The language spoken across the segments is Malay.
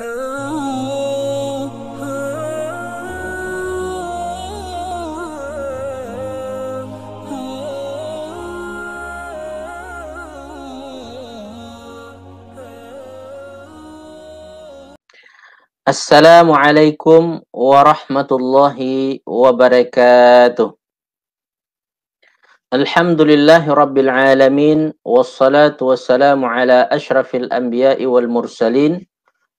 Assalamualaikum warahmatullahi wabarakatuh. Alhamdulillahi rabbil alamin. Wassalatu wassalamu ala ashrafil anbiya'i wal mursalin.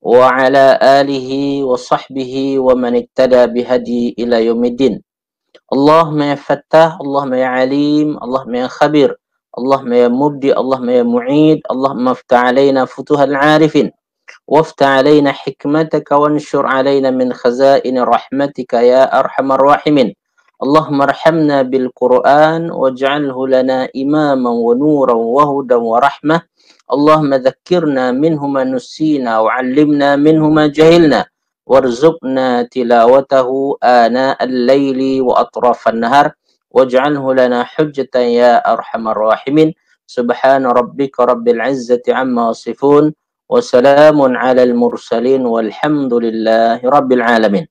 Wa ala alihi wa sahbihi wa man iktada bihadi ila yaumiddin. Allahumma ya fattah, Allahumma ya alim, Allahumma ya khabir, Allahumma ya mubdi, Allahumma ya mu'id, Allahumma aftah alaina futuhal arifin. وافتح علينا حكمتك وانشر علينا من خزائن رحمتك يا أرحم الراحمين. اللهم ارحمنا بالقرآن واجعله لنا إماما ونورا وهدى ورحمة. اللهم ذكرنا منه ما نسينا وعلمنا منه ما جهلنا وارزقنا تلاوته آناء الليل وأطراف النهار واجعله لنا حجة يا أرحم الراحمين. سبحان ربك رب العزة عما يصفون Wassalamun alal mursalin walhamdulillahi rabbil alamin.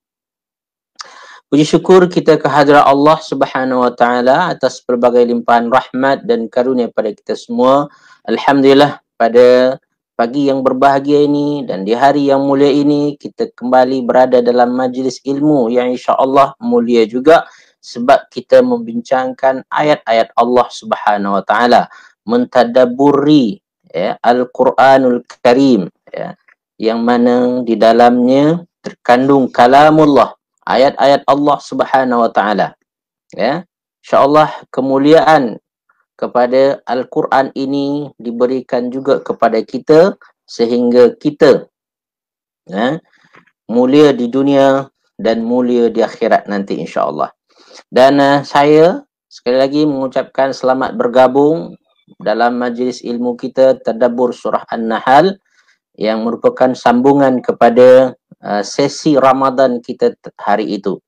Puji syukur kita kehadrat Allah Subhanahu wa taala atas berbagai limpahan rahmat dan karunia pada kita semua. Alhamdulillah, pada pagi yang berbahagia ini dan di hari yang mulia ini kita kembali berada dalam majlis ilmu yang insya-Allah mulia juga sebab kita membincangkan ayat-ayat Allah Subhanahu wa taala, mentadabburi Al-Quranul Karim, yang mana di dalamnya terkandung kalamullah, ayat-ayat Allah Subhanahu wa taala. Insya-Allah kemuliaan kepada Al-Quran ini diberikan juga kepada kita sehingga kita mulia di dunia dan mulia di akhirat nanti insya-Allah. Dan saya sekali lagi mengucapkan selamat bergabung dalam majlis ilmu kita tadabbur surah An-Nahl yang merupakan sambungan kepada sesi Ramadan kita hari itu.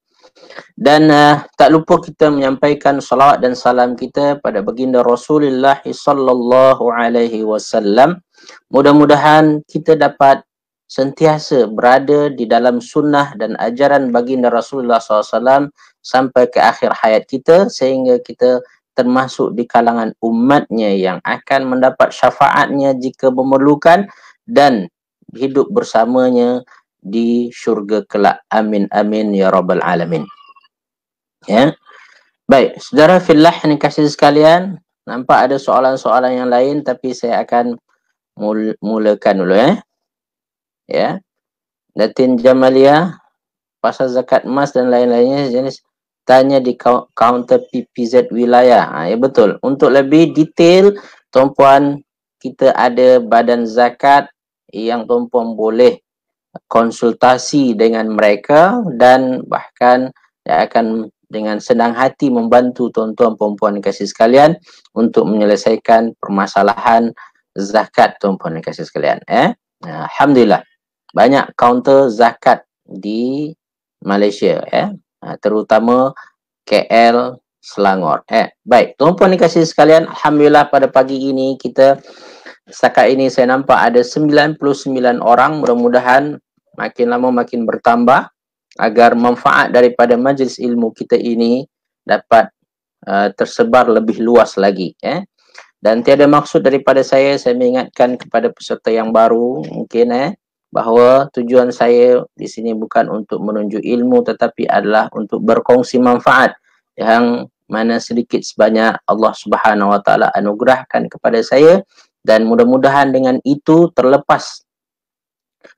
Dan tak lupa kita menyampaikan salawat dan salam kita pada baginda Rasulullah sallallahu alaihi wasallam. Mudah-mudahan kita dapat sentiasa berada di dalam sunnah dan ajaran baginda Rasulullah SAW sampai ke akhir hayat kita sehingga kita termasuk di kalangan umatnya yang akan mendapat syafaatnya jika memerlukan dan hidup bersamanya di syurga kelak. Amin amin ya rabbal alamin. Baik, saudara fillah yang dikasihi sekalian, nampak ada soalan-soalan yang lain tapi saya akan mulakan dulu Datin Jamalia pasal zakat emas dan lain-lainnya jenis tanya di kaunter PPZ wilayah. Ya betul. Untuk lebih detail, tuan-puan, kita ada badan zakat yang tuan-puan boleh konsultasi dengan mereka dan bahkan akan dengan senang hati membantu tuan-tuan puan-puan kasih sekalian untuk menyelesaikan permasalahan zakat tuan-puan kasih sekalian. Alhamdulillah. Banyak kaunter zakat di Malaysia terutama KL, Selangor. Baik, tuan-puan dikasihi sekalian, alhamdulillah pada pagi ini kita setakat ini saya nampak ada 99 orang, mudah-mudahan makin lama makin bertambah agar manfaat daripada majlis ilmu kita ini dapat tersebar lebih luas lagi. Dan tiada maksud daripada saya mengingatkan kepada peserta yang baru mungkin bahawa tujuan saya di sini bukan untuk menunjuk ilmu tetapi adalah untuk berkongsi manfaat yang mana sedikit sebanyak Allah Subhanahu wa taala anugerahkan kepada saya, dan mudah-mudahan dengan itu terlepas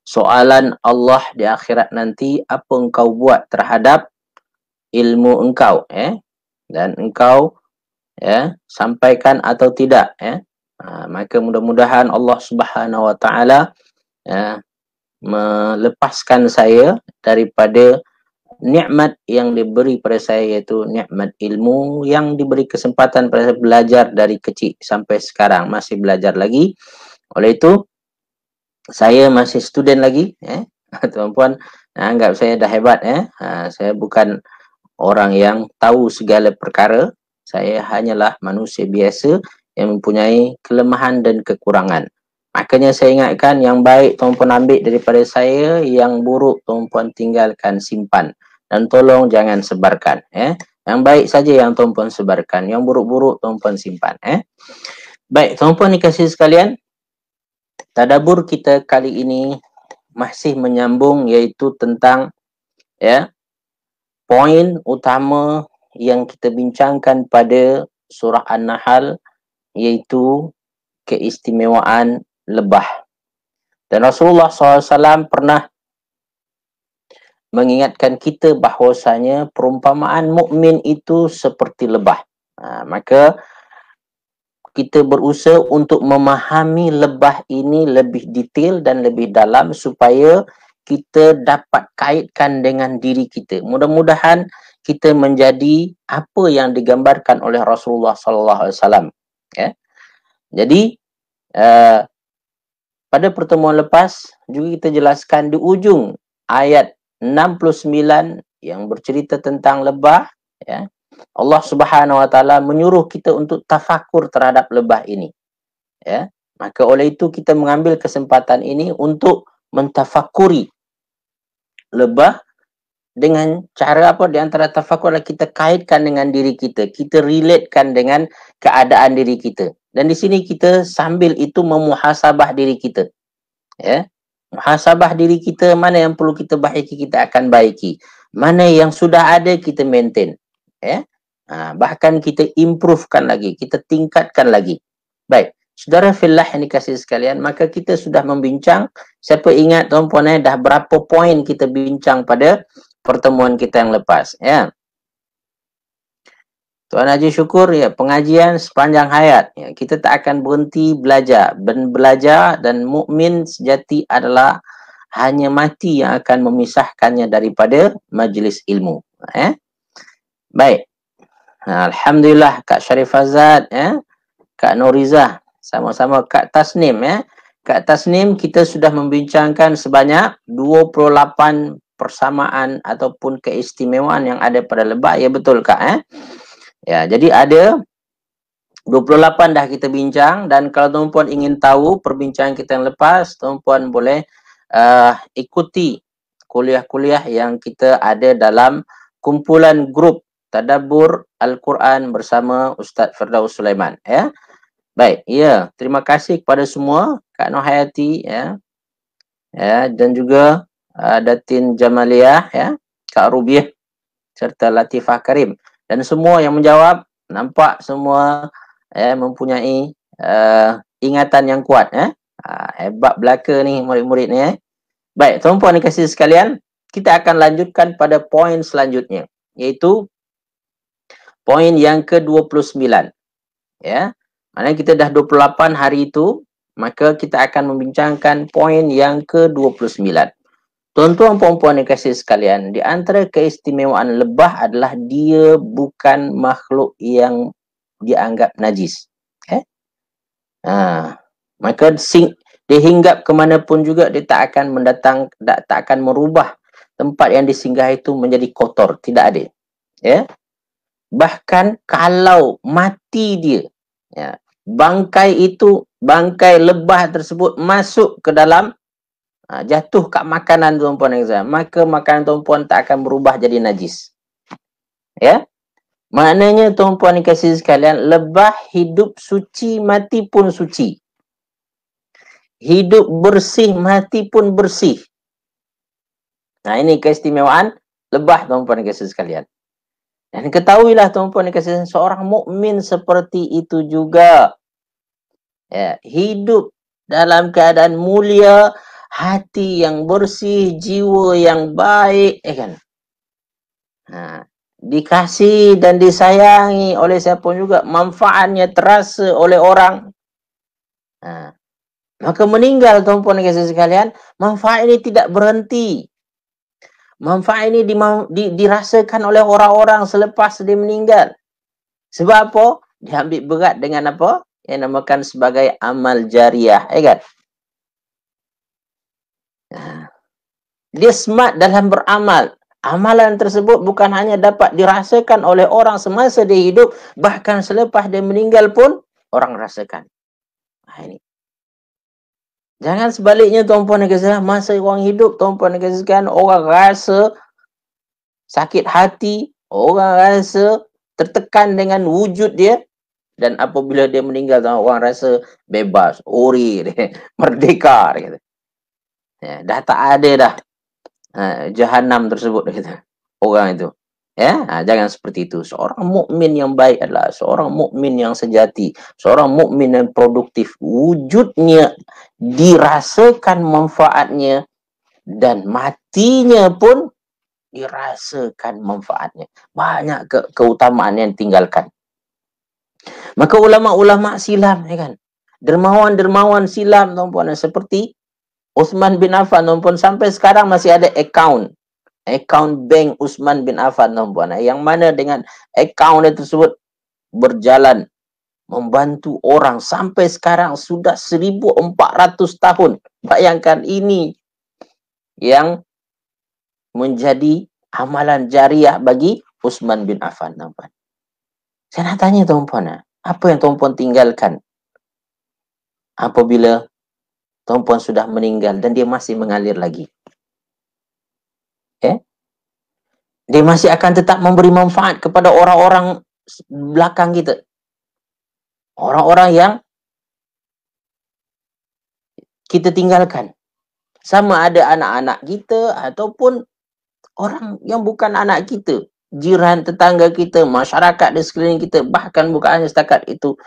soalan Allah di akhirat nanti, apa engkau buat terhadap ilmu engkau dan engkau sampaikan atau tidak maka mudah-mudahan Allah Subhanahu wa taala melepaskan saya daripada nikmat yang diberi pada saya, iaitu nikmat ilmu yang diberi kesempatan pada saya belajar dari kecil sampai sekarang masih belajar lagi. Oleh itu saya masih student lagi tuan-puan, anggap saya dah hebat saya bukan orang yang tahu segala perkara, saya hanyalah manusia biasa yang mempunyai kelemahan dan kekurangan. Makanya saya ingatkan, yang baik tuan-puan ambil daripada saya, yang buruk tuan-puan tinggalkan, simpan. Dan tolong jangan sebarkan. Yang baik saja yang tuan-puan sebarkan. Yang buruk-buruk tuan-puan simpan. Baik, tuan-puan dikasih sekalian, tadabbur kita kali ini masih menyambung, iaitu tentang poin utama yang kita bincangkan pada surah An-Nahl, iaitu keistimewaan lebah. Dan Rasulullah SAW pernah mengingatkan kita bahawasanya perumpamaan mukmin itu seperti lebah. Maka kita berusaha untuk memahami lebah ini lebih detail dan lebih dalam supaya kita dapat kaitkan dengan diri kita. Mudah-mudahan kita menjadi apa yang digambarkan oleh Rasulullah SAW. Jadi pada pertemuan lepas juga kita jelaskan di ujung ayat 69 yang bercerita tentang lebah, Allah Subhanahu Wa Taala menyuruh kita untuk tafakur terhadap lebah ini. Maka oleh itu kita mengambil kesempatan ini untuk mentafakuri lebah dengan cara apa? Di antara tafakur adalah kita kaitkan dengan diri kita, kita relatekan dengan keadaan diri kita. Dan di sini kita sambil itu memuhasabah diri kita. Muhasabah diri kita, mana yang perlu kita baiki, kita akan baiki. Mana yang sudah ada, kita maintain. Bahkan kita improvekan lagi, kita tingkatkan lagi. Baik, saudara fillah yang dikasih sekalian, maka kita sudah membincang, siapa ingat tuan-puan, dah berapa poin kita bincang pada pertemuan kita yang lepas. Tuan Haji Syukur, pengajian sepanjang hayat. Kita tak akan berhenti belajar. Belajar, dan mukmin sejati adalah hanya mati yang akan memisahkannya daripada majlis ilmu. Baik. Alhamdulillah Kak Syarif Azad, Kak Norizah, sama-sama Kak Tasnim. Kak Tasnim, kita sudah membincangkan sebanyak 28 persamaan ataupun keistimewaan yang ada pada lebah. Ya betul Kak. Jadi ada 28 dah kita bincang, dan kalau tuan-puan ingin tahu perbincangan kita yang lepas, tuan-puan boleh ikuti kuliah-kuliah yang kita ada dalam kumpulan grup Tadabbur Al-Quran bersama Ustaz Firdaus Sulaiman. Baik, terima kasih kepada semua, Kak Nohayati, dan juga Datin Jamaliah, Kak Rubiah, serta Latifah Karim. Dan semua yang menjawab, nampak semua mempunyai ingatan yang kuat. Hebat belaka ni murid-murid ni. Baik, tuan-puan dikasih sekalian, kita akan lanjutkan pada poin selanjutnya, iaitu poin yang ke-29. Maknanya kita dah 28 hari itu, maka kita akan membincangkan poin yang ke-29. Tuan-tuan puan-puan yang kasih sekalian, di antara keistimewaan lebah adalah dia bukan makhluk yang dianggap najis. Maka dia hinggap ke mana pun juga, dia tak akan merubah tempat yang disinggah itu menjadi kotor, tidak ada. Bahkan kalau mati dia, bangkai lebah tersebut masuk ke dalam, jatuh kat makanan tuan-puan yang saya, maka makanan tuan-puan tak akan berubah jadi najis. Maknanya tuan-puan dikasih sekalian, lebah hidup suci, mati pun suci. Hidup bersih, mati pun bersih. Ini keistimewaan lebah tuan-puan dikasih sekalian. Dan ketahuilah tuan-puan dikasih sekalian, seorang mukmin seperti itu juga. Hidup dalam keadaan mulia, hati yang bersih, jiwa yang baik, kan? Dikasih dan disayangi oleh siapa juga, manfaatnya terasa oleh orang. Maka meninggal tuan-puan dan kasih sekalian, manfaat ini tidak berhenti. Manfaat ini dirasakan oleh orang-orang selepas dia meninggal. Sebab apa? Dia ambil berat dengan apa? Yang namakan sebagai amal jariah, kan? Dia smart dalam beramal. Amalan tersebut bukan hanya dapat dirasakan oleh orang semasa dia hidup, bahkan selepas dia meninggal pun orang rasakan. Ini. Jangan sebaliknya tuan-puan dan sekalian, masa orang hidup tuan-puan dan sekalian, orang rasa sakit hati, orang rasa tertekan dengan wujud dia, dan apabila dia meninggal orang rasa bebas, ori dia, merdeka dia kata. Ya, dah tak ada dah jahanam tersebut dia kata. Orang itu. Ya, jangan seperti itu. Seorang mukmin yang baik adalah seorang mukmin yang sejati, seorang mukmin yang produktif. Wujudnya dirasakan manfaatnya dan matinya pun dirasakan manfaatnya. Banyak keutamaan yang tinggalkan. Maka ulama-ulama silam ya kan. Dermawan-dermawan silam tuan-puan seperti Uthman bin Affan tuan-puan, sampai sekarang masih ada account bank Uthman bin Affan tuan-puan, yang mana dengan account tersebut berjalan membantu orang sampai sekarang sudah 1400 tahun. Bayangkan ini yang menjadi amalan jariah bagi Uthman bin Affan tuan-puan. Saya nak tanya tuan-puan, apa yang tuan-puan tinggalkan apabila tuan-puan sudah meninggal dan dia masih mengalir lagi? Dia masih akan tetap memberi manfaat kepada orang-orang belakang kita. Orang-orang yang kita tinggalkan. Sama ada anak-anak kita ataupun orang yang bukan anak kita. Jiran, tetangga kita, masyarakat di sekeliling kita. Bahkan bukan hanya setakat itu.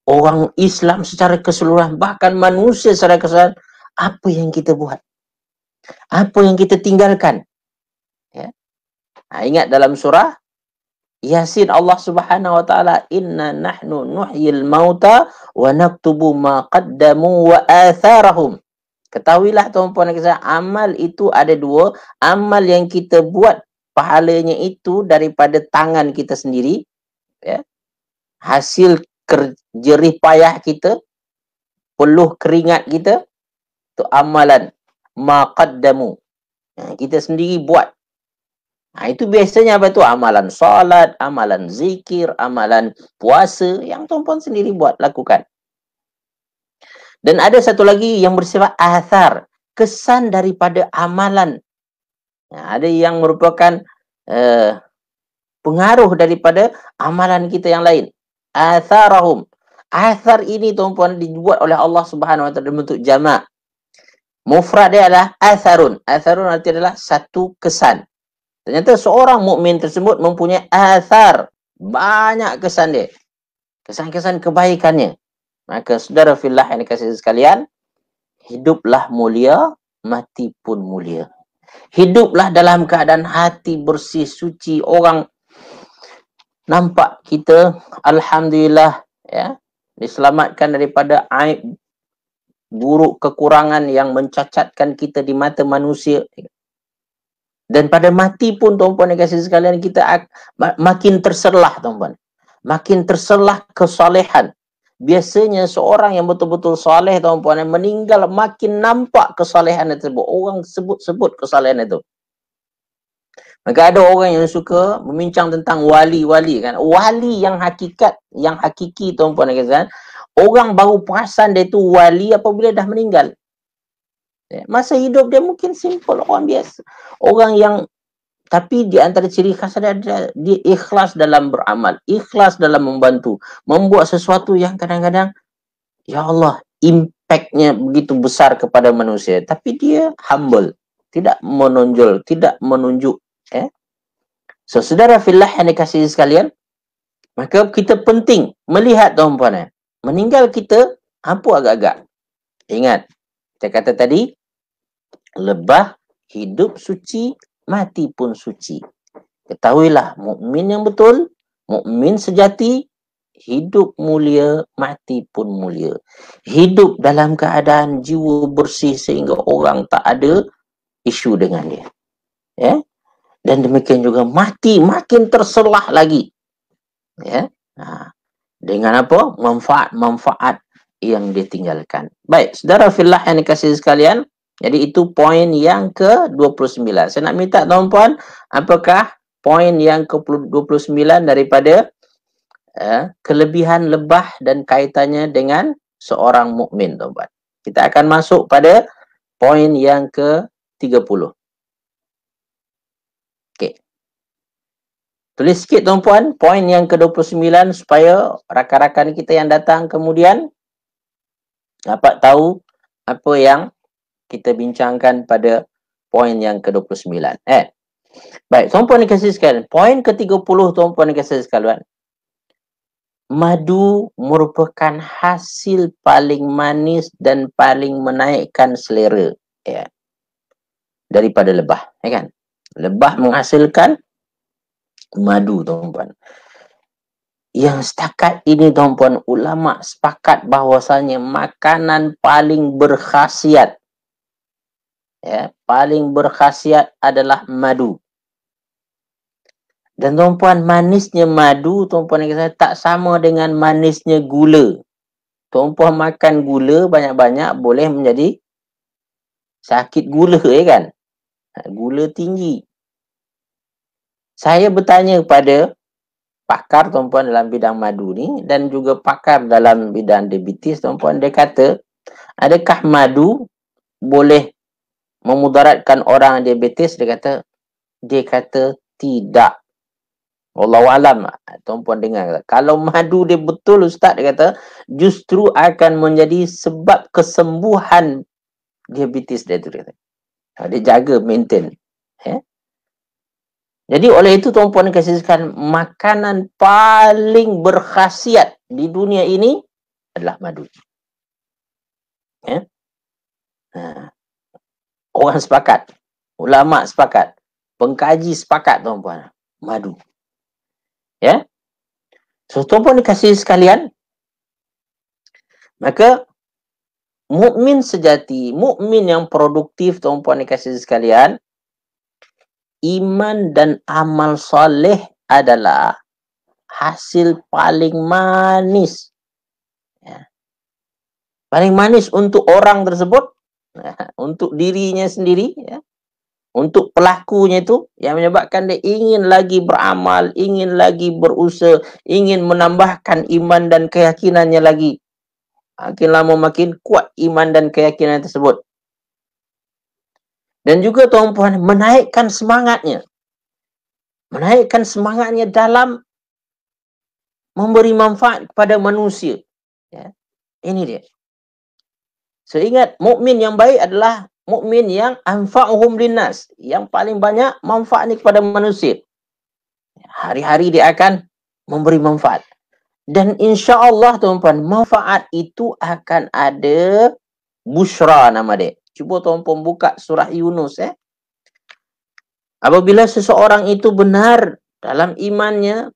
Orang Islam secara keseluruhan. Bahkan manusia secara keseluruhan. Apa yang kita buat? Apa yang kita tinggalkan? Ya. Ingat dalam surah Yasin, Allah Subhanahu wa taala, inna nahnu nuhyil mauta wa naktubu ma qaddamu wa atharahum. Ketahuilah tuan-puan dan sekalian, amal itu ada dua. Amal yang kita buat, pahalanya itu daripada tangan kita sendiri, ya. Hasil jerih payah kita, peluh keringat kita, itu amalan ma qaddamu. Kita sendiri buat. Itu biasanya apa tu? Amalan solat, amalan zikir, amalan puasa yang tuan-puan sendiri buat, lakukan. Dan ada satu lagi yang bersifat athar, kesan daripada amalan. Ada yang merupakan pengaruh daripada amalan kita yang lain. Atharahum. Athar ini tuan-puan dibuat oleh Allah Subhanahu wa taala dalam bentuk jamak. Mufrad dia adalah atharun. Atharun artinya adalah satu kesan. Ternyata seorang mukmin tersebut mempunyai athar, banyak kesan dia. Kesan-kesan kebaikannya. Maka saudara fillah yang dikasihi sekalian, hiduplah mulia, mati pun mulia. Hiduplah dalam keadaan hati bersih, suci. Orang nampak kita, alhamdulillah, ya, diselamatkan daripada aib, buruk, kekurangan yang mencacatkan kita di mata manusia. Dan pada mati pun tuan-puan dan kasih sekalian, kita makin terselah tuan-puan. Makin terselah kesalehan. Biasanya seorang yang betul-betul saleh tuan-puan yang meninggal makin nampak kesalehan tersebut. Orang sebut-sebut kesalehan itu. Maka ada orang yang suka memincang tentang wali-wali kan. Wali yang hakikat, yang hakiki tuan-puan dan kasih sekalian, orang baru perasan dia tu wali apabila dah meninggal. Masa hidup dia mungkin simple, orang biasa. Orang yang, tapi di antara ciri khas dia ikhlas dalam beramal, ikhlas dalam membantu, membuat sesuatu yang kadang-kadang, ya Allah, impactnya begitu besar kepada manusia. Tapi dia humble, tidak menonjol, tidak menunjuk. So, saudara fillah yang dikasihi sekalian, maka kita penting melihat tuan-puan, meninggal kita, apa agak-agak. Ingat, saya kata tadi, lebah hidup suci, mati pun suci. Ketahuilah, mukmin yang betul, mukmin sejati, hidup mulia, mati pun mulia. Hidup dalam keadaan jiwa bersih sehingga orang tak ada isu dengan dia. Ya? Dan demikian juga mati makin terselah lagi. Ya? Dengan apa? Manfaat-manfaat yang ditinggalkan. Baik, saudara fillah yang dikasihi sekalian, jadi itu poin yang ke-29. Saya nak minta tuan-puan, apakah poin yang ke-29 daripada kelebihan lebah dan kaitannya dengan seorang mukmin, tuan-puan. Kita akan masuk pada poin yang ke-30. Okey. Tulis sikit tuan-puan, poin yang ke-29 supaya rakan-rakan kita yang datang kemudian dapat tahu apa yang kita bincangkan pada poin yang ke-29. Baik, tuan-puan dikasih sekalian. Poin ke-30 tuan-puan dikasih sekalian. Madu merupakan hasil paling manis dan paling menaikkan selera, ya, daripada lebah, ya kan? Lebah menghasilkan madu, tuan-puan. Yang setakat ini, tuan-puan, ulama sepakat bahawasanya makanan paling berkhasiat, ya, paling berkhasiat adalah madu. Dan tuan-puan, manisnya madu, tuan-puan tak sama dengan manisnya gula. Tuan-puan makan gula banyak-banyak boleh menjadi sakit gula, ya kan? Gula tinggi. Saya bertanya kepada pakar, tuan-puan, dalam bidang madu ni dan juga pakar dalam bidang diabetes, tuan-puan, dia kata, adakah madu boleh memudaratkan orang diabetes? Dia kata tidak. Wallahualam, tuan-puan dengar. Kalau madu dia betul, Ustaz, dia kata, justru akan menjadi sebab kesembuhan diabetes dia tu. Dia jaga, maintain. Jadi oleh itu, tuan-puan kasihkan, makanan paling berkhasiat di dunia ini adalah madu. Orang sepakat. Ulama sepakat. Pengkaji sepakat, tuan-puan. Madu. Ya. So, tuan-puan dikasih sekalian, maka mukmin sejati, mukmin yang produktif, tuan-puan dikasih sekalian, iman dan amal soleh adalah hasil paling manis. Ya. Paling manis untuk orang tersebut, untuk dirinya sendiri, ya. Untuk pelakunya itu, yang menyebabkan dia ingin lagi beramal, ingin lagi berusaha, ingin menambahkan iman dan keyakinannya lagi. Makin lama makin kuat iman dan keyakinan tersebut. Dan juga, tuan-puan, menaikkan semangatnya. Menaikkan semangatnya dalam memberi manfaat kepada manusia. Ya. Ini dia. Seingat, mukmin yang baik adalah mukmin yang anfa'uhum linnas, yang paling banyak manfaat ni kepada manusia. Hari-hari dia akan memberi manfaat. Dan insya-Allah, tuan-puan, manfaat itu akan ada busyra nama dia. Cuba tuan-puan buka surah Yunus. Apabila seseorang itu benar dalam imannya,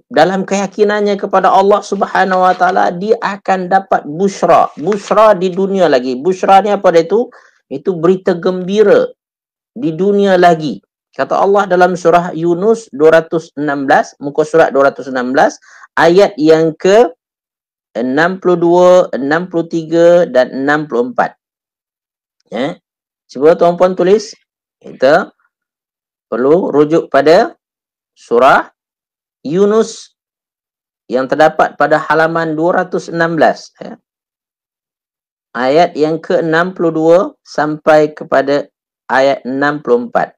dalam keyakinannya kepada Allah Subhanahu Wa Taala, dia akan dapat busyra. Busyra di dunia lagi. Busyra ni apa dia itu? Itu berita gembira di dunia lagi. Kata Allah dalam surah Yunus 216, muka surat 216, ayat yang ke 62, 63 dan 64. Ya. Cuba tuan-puan tulis. Kita perlu rujuk pada surah Yunus yang terdapat pada halaman 216. Ya. Ayat yang ke-62 sampai kepada ayat 64.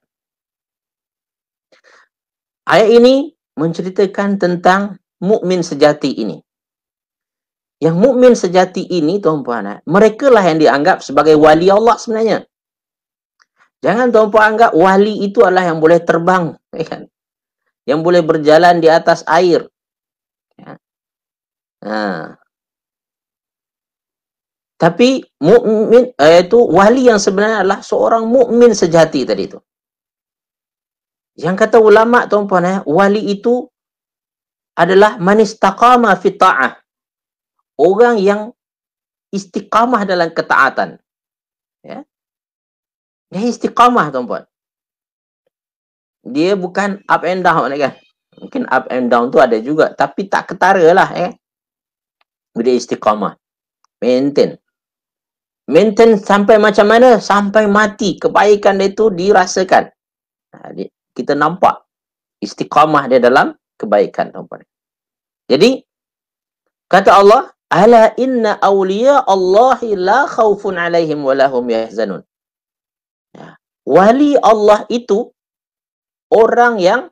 Ayat ini menceritakan tentang mukmin sejati ini. Yang mukmin sejati ini, tuan-puan, mereka lah yang dianggap sebagai wali Allah sebenarnya. Jangan tuan-puan anggap wali itu adalah yang boleh terbang, kan? Yang boleh berjalan di atas air. Ya. Tapi mukmin itu wali yang sebenarnya adalah seorang mukmin sejati tadi itu. Yang kata ulama, tuan-puan, wali itu adalah man istaqama fi ta'ah. Orang yang istiqamah dalam ketaatan. Ya. Dia istiqamah, tuan-puan. Dia bukan up and down, kan? Mungkin up and down tu ada juga, tapi tak ketara lah, Dia istiqamah. Maintain sampai macam mana? Sampai mati. Kebaikan dia itu dirasakan. Kita nampak istiqamah dia dalam kebaikan, tuan-puan. Jadi, kata Allah, Ala inna awliya Allahi la khawfun alaihim wa lahum yahzanun. Ya. Wali Allah itu orang yang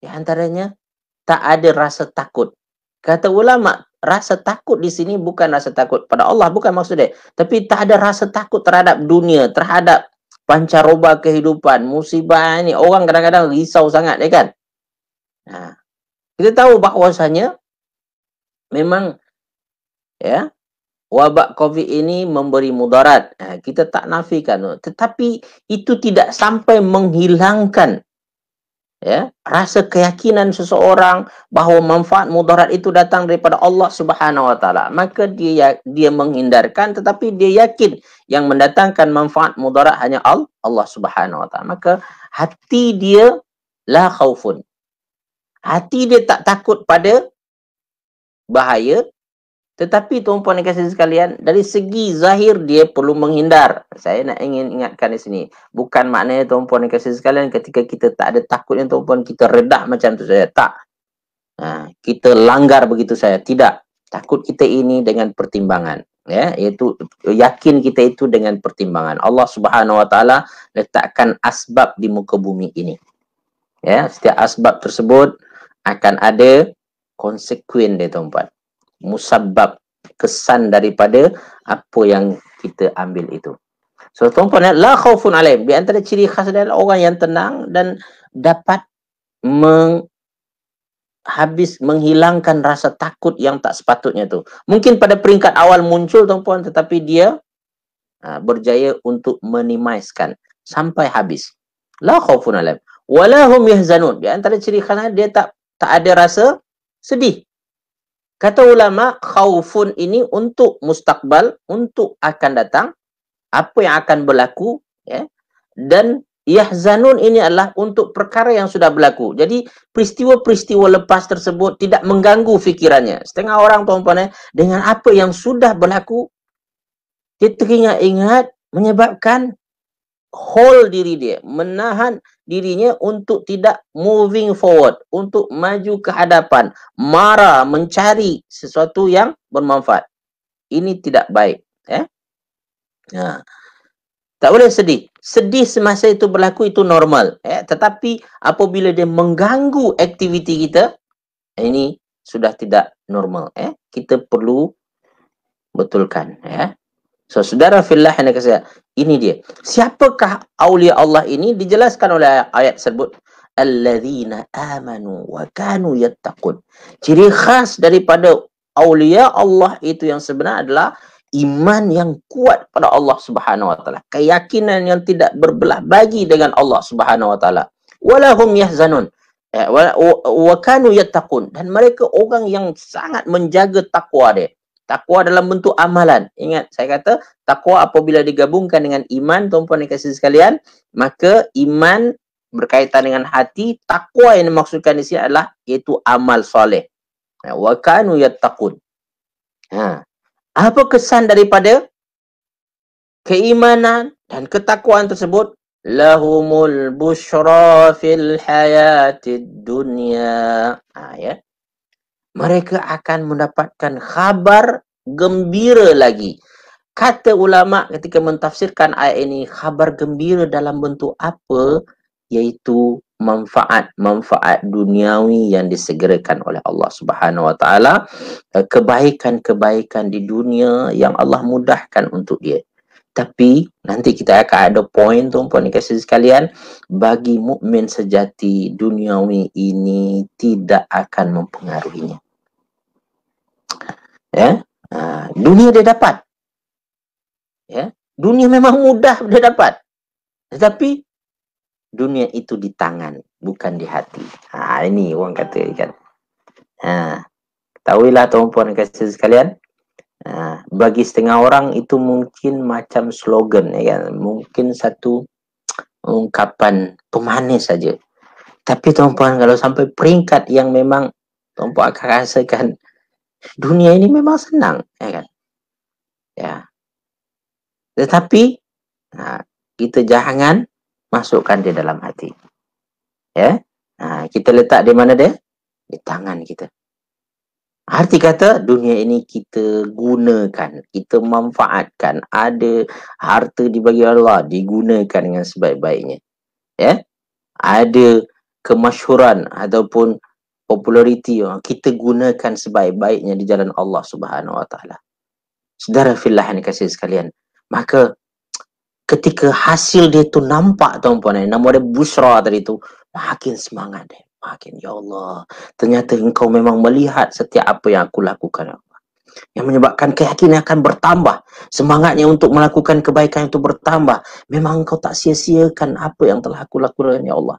di antaranya tak ada rasa takut. Kata ulama, rasa takut di sini bukan rasa takut pada Allah, bukan maksudnya. Tapi tak ada rasa takut terhadap dunia, terhadap pancaroba kehidupan, musibah ini. Orang kadang-kadang risau sangat, ya kan? Nah, kita tahu bahawasanya memang ya wabak COVID ini memberi mudarat. Kita tak nafikan. Tetapi itu tidak sampai menghilangkan ya rasa keyakinan seseorang bahawa manfaat mudarat itu datang daripada Allah Subhanahu wa taala. Maka dia menghindarkan, tetapi dia yakin yang mendatangkan manfaat mudarat hanya Allah Subhanahu wa taala. Maka hati dia la khaufun. Hati dia tak takut pada bahaya. Tetapi tuan-puan dan kasih sekalian, dari segi zahir dia perlu menghindar. Saya nak ingin ingatkan di sini. Bukan maknanya tuan-puan dan kasih sekalian ketika kita tak ada takutnya tuan-puan kita redah macam tu saja. Tak. Kita langgar begitu saja. Tidak. Takut kita ini dengan pertimbangan. Ya, iaitu yakin kita itu dengan pertimbangan. Allah Subhanahu wa taala letakkan asbab di muka bumi ini. Ya, setiap asbab tersebut akan ada konsekuen dia tuan-puan. Musabbab, kesan daripada apa yang kita ambil itu. So tuan-puan, la khaufun alaihim, di antara ciri khas adalah orang yang tenang dan dapat menghilangkan rasa takut yang tak sepatutnya tu. Mungkin pada peringkat awal muncul tuan-puan, tetapi dia berjaya untuk minimizekan sampai habis. La khaufun alaihim wala hum yahzanun. Di antara ciri khasnya dia tak ada rasa sedih. Kata ulama, khaufun ini untuk mustakbal, untuk akan datang, apa yang akan berlaku, ya. Dan yahzanun ini adalah untuk perkara yang sudah berlaku. Jadi peristiwa-peristiwa lepas tersebut tidak mengganggu fikirannya. Setengah orang tuan-puan dengan apa yang sudah berlaku, dia teringat-ingat menyebabkan hold diri dia, menahan dirinya untuk tidak moving forward, untuk maju ke hadapan, marah, mencari sesuatu yang bermanfaat. Ini tidak baik. Tak boleh sedih. Sedih semasa itu berlaku itu normal. Tetapi apabila dia mengganggu aktiviti kita, ini sudah tidak normal. Kita perlu betulkan. So, saudara fillah yang dikasihi, ini dia. Siapakah aulia Allah ini? Dijelaskan oleh ayat tersebut. Alladzina amanu wa kanu yattaqun. Ciri khas daripada aulia Allah itu yang sebenar adalah iman yang kuat pada Allah Subhanahu wa taala. Keyakinan yang tidak berbelah bagi dengan Allah Subhanahu wa taala. Walahum yahzanun. Wa kanu yattaqun. Dan mereka orang yang sangat menjaga takwa dia. Takwa dalam bentuk amalan. Ingat, saya kata takwa apabila digabungkan dengan iman, tuan-puan dan kasih sekalian, maka iman berkaitan dengan hati, takwa yang dimaksudkan di sini adalah iaitu amal soleh. Wa kanu yattaqun. Apa kesan daripada keimanan dan ketakwaan tersebut? Lahumul busyra fil hayatid dunya. Ya. Mereka akan mendapatkan khabar gembira lagi. Kata ulama ketika mentafsirkan ayat ini, khabar gembira dalam bentuk apa? Yaitu manfaat duniawi yang disegerakan oleh Allah Subhanahu wa taala, kebaikan-kebaikan di dunia yang Allah mudahkan untuk dia. Tapi nanti kita akan ada poin tuan-puan dikasih sekalian, bagi mukmin sejati duniawi ini tidak akan mempengaruhinya. Dunia dia dapat. Dunia memang mudah dia dapat. Tetapi dunia itu di tangan, bukan di hati. Ini orang kata kan. Ketahuilah tuan-puan kasih sekalian. Bagi setengah orang itu mungkin macam slogan, ya kan? Mungkin satu ungkapan pemanis saja. Tapi tuan-puan kalau sampai peringkat yang memang tuan-puan akan rasakan dunia ini memang senang, ya kan? Tetapi kita jangan masukkan di dalam hati. Kita letak di mana dia? Di tangan kita. Arti kata dunia ini kita gunakan, kita manfaatkan. Ada harta dibagi Allah, digunakan dengan sebaik-baiknya. Ya, ada kemasyhuran ataupun populariti, kita gunakan sebaik-baiknya di jalan Allah Subhanahu Wa Taala. Saudara fillah yang dikasihi sekalian, maka ketika hasil dia tu nampak tuan-puan, nama dia Bushra tadi tu, makin semangat dia. Makin, ya Allah, ternyata engkau memang melihat setiap apa yang aku lakukan. Yang menyebabkan keyakinan akan bertambah. Semangatnya untuk melakukan kebaikan itu bertambah. Memang engkau tak sia-siakan apa yang telah aku lakukan, ya Allah.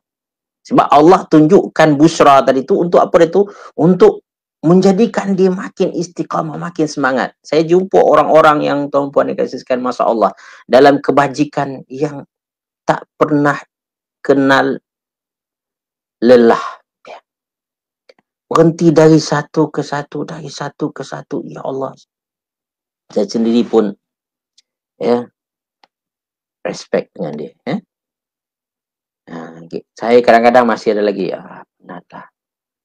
Sebab Allah tunjukkan Bushra tadi tu untuk apa dia tu? Untuk menjadikan dia makin istiqamah, makin semangat. Saya jumpa orang-orang yang tuan-puan dikasihkan, Masya Allah, dalam kebajikan yang tak pernah kenal lelah. Ya. Berhenti dari satu ke satu, dari satu ke satu. Ya Allah. Saya sendiri pun ya respect dengan dia. Ya. Saya kadang-kadang masih ada lagi.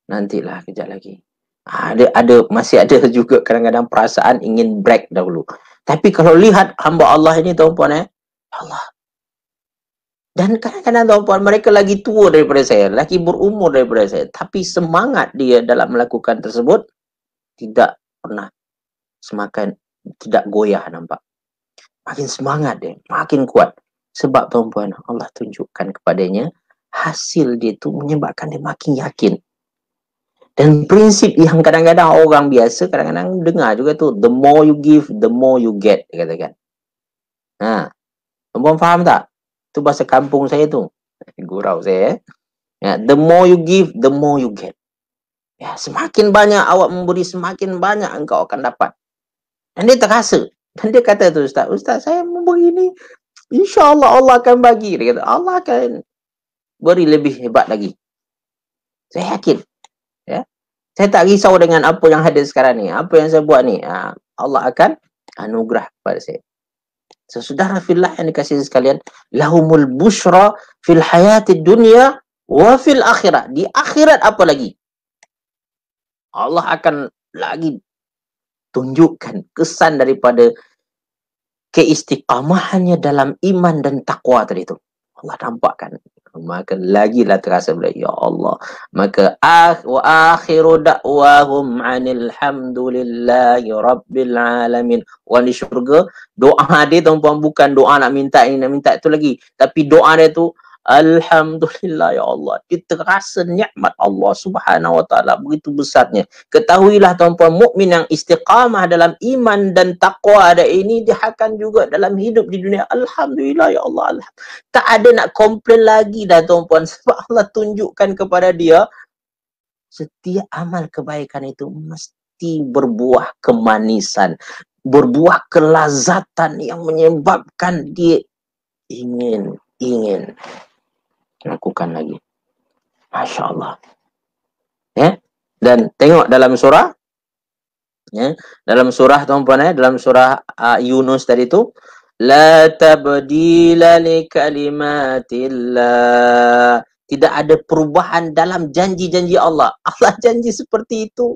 Nantilah kejap lagi. Masih ada juga kadang-kadang perasaan ingin break dahulu. Tapi kalau lihat hamba Allah ini tuan-puan, Allah. Dan kadang-kadang tuan-puan, mereka lagi tua daripada saya, lagi berumur daripada saya. Tapi semangat dia dalam melakukan tersebut tidak pernah semakin tidak goyah nampak. Makin semangat dia, makin kuat. Sebab tuan-puan, Allah tunjukkan kepadanya hasil dia tu menyebabkan dia makin yakin. Dan prinsip yang kadang-kadang orang biasa kadang-kadang dengar juga tu, the more you give, the more you get, dia katakan. Tuan-puan faham tak? Itu bahasa kampung saya tu. Gurau saya. Ya, the more you give, the more you get. Ya, semakin banyak awak memberi, semakin banyak engkau akan dapat. Dan dia terasa. Dan dia kata tu, Ustaz, saya memberi ni, insya-Allah Allah akan bagi. Dia kata, Allah akan beri lebih hebat lagi. Saya yakin. Ya. Saya tak risau dengan apa yang ada sekarang ni. Apa yang saya buat ni. Allah akan anugerah kepada saya. Saudara fillah yang dikasihi sekalian, lahumul busyra fil hayatid dunya wa fil akhirat. Di akhirat apa lagi? Allah akan lagi tunjukkan kesan daripada keistiqamahannya dalam iman dan takwa tadi tu. Allah nampakkan. Maka lagilah terasa bila, ya Allah. Maka wa akhiru da'wahum anil hamdulillahi rabbil alamin. Orang di syurga, doa dia tuan-puan bukan doa nak minta ini, nak minta itu lagi. Tapi doa dia tu, alhamdulillah ya Allah. Dia terasa nikmat Allah Subhanahu Wa Taala begitu besarnya. Ketahuilah tuan-puan, mukmin yang istiqamah dalam iman dan takwa ada ini, dia akan juga dalam hidup di dunia. Alhamdulillah ya Allah. Tak ada nak komplain lagi dah tuan-puan. Sebab Allah tunjukkan kepada dia, setiap amal kebaikan itu mesti berbuah kemanisan, berbuah kelazatan yang menyebabkan dia ingin lakukan lagi. Masya Allah. Ya. Dan tengok dalam surah, ya, dalam surah tuan-puan, dalam surah Yunus tadi tu, la tabdila li kalimatillah. Tidak ada perubahan dalam janji-janji Allah. Allah janji seperti itu,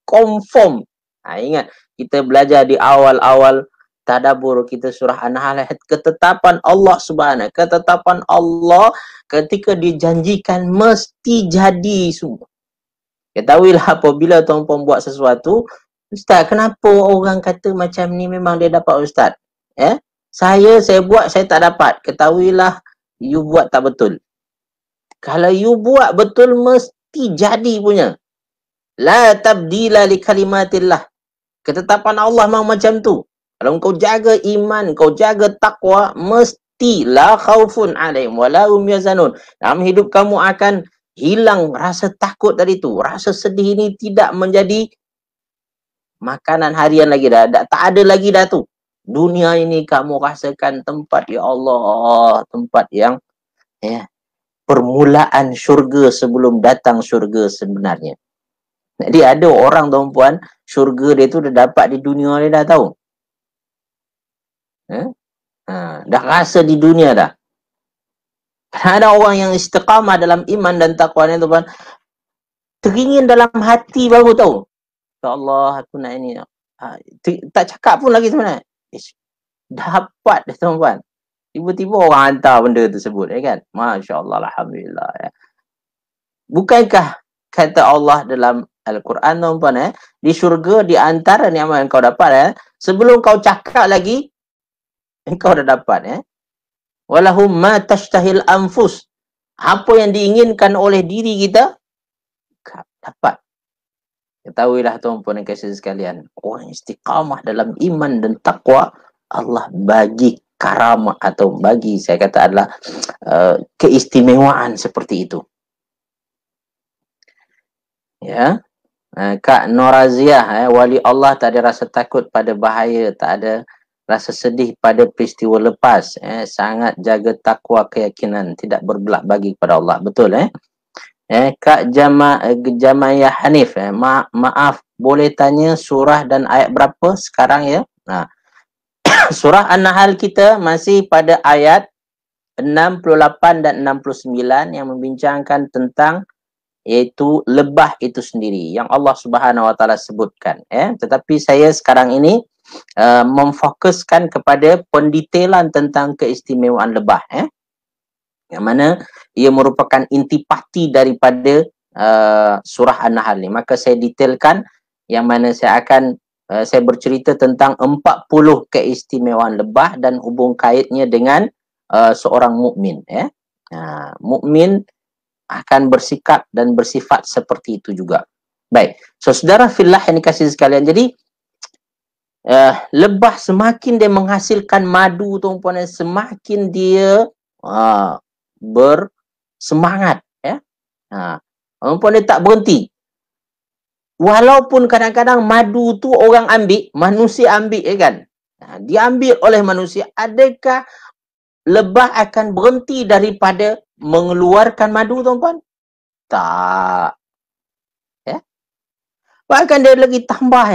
confirm. Ingat, kita belajar di awal-awal tadabbur kita surah An-Nahl, ketetapan Allah Subhanahu, ketetapan Allah ketika dijanjikan mesti jadi semua. Ketahuilah apabila tuan-puan buat sesuatu, Ustaz, kenapa orang kata macam ni, memang dia dapat Ustaz? Saya buat, saya tak dapat. Ketahuilah, you buat tak betul. Kalau you buat betul, mesti jadi punya. La tabdila li kalimatillah. Ketetapan Allah memang macam tu. Kalau kau jaga iman, kau jaga takwa, mesti la khaufun alaihim wa la hum yazanun. Dalam hidup kamu akan hilang rasa takut tadi tu. Rasa sedih ini tidak menjadi makanan harian lagi dah. Tak ada lagi dah tu. Dunia ini kamu rasakan tempat, ya Allah, tempat yang permulaan syurga sebelum datang syurga sebenarnya. Jadi ada orang tuan-puan, syurga dia tu dah dapat di dunia dia dah tahu. Dah rasa di dunia dah. Ada orang yang istiqamah dalam iman dan takwa ni tuan-puan, teringin dalam hati baru tahu. Ya Allah, aku nak ini. Tak cakap pun lagi sebenarnya. Dapat dah tuan-tuan. Tiba-tiba orang hantar benda tersebut, kan? Masya Allah, Alhamdulillah. Ya. Bukankah kata Allah dalam Al-Quran, tuan-tuan, di syurga, di antara nikmat yang kau dapat, sebelum kau cakap lagi, engkau dah dapat. Walahum ma tashtahil anfus. Apa yang diinginkan oleh diri kita, dapat. Ketahuilah tuan-puan dan kasih sekalian, orang istiqamah dalam iman dan takwa, Allah bagi karamah atau bagi, saya kata adalah keistimewaan seperti itu. Ya, Kak Noraziah, wali Allah tak ada rasa takut pada bahaya, tak ada rasa sedih pada peristiwa lepas, sangat jaga takwa keyakinan, tidak berbelah bagi kepada Allah. Betul Kak Jamayah Hanif, maaf, boleh tanya surah dan ayat berapa sekarang ya? Surah An-Nahl kita masih pada ayat 68 dan 69 yang membincangkan tentang iaitu lebah itu sendiri yang Allah Subhanahu Wa Taala sebutkan. Tetapi saya sekarang ini memfokuskan kepada pendetailan tentang keistimewaan lebah. Yang mana ia merupakan intipati daripada surah An-Nahl ni. Maka saya detailkan yang mana saya akan saya bercerita tentang 40 keistimewaan lebah dan hubung kaitnya dengan seorang mukmin. Mukmin akan bersikap dan bersifat seperti itu juga. Baik. So saudara fillah yang dikasihi sekalian. Jadi lebah semakin dia menghasilkan madu, tuan-puan, semakin dia bersemangat. Tuan-puan, dia tak berhenti. Walaupun kadang-kadang madu tu orang ambil, manusia ambil, kan? Diambil oleh manusia, adakah lebah akan berhenti daripada mengeluarkan madu, tuan-puan? Tak. Bahkan dia lagi tambah,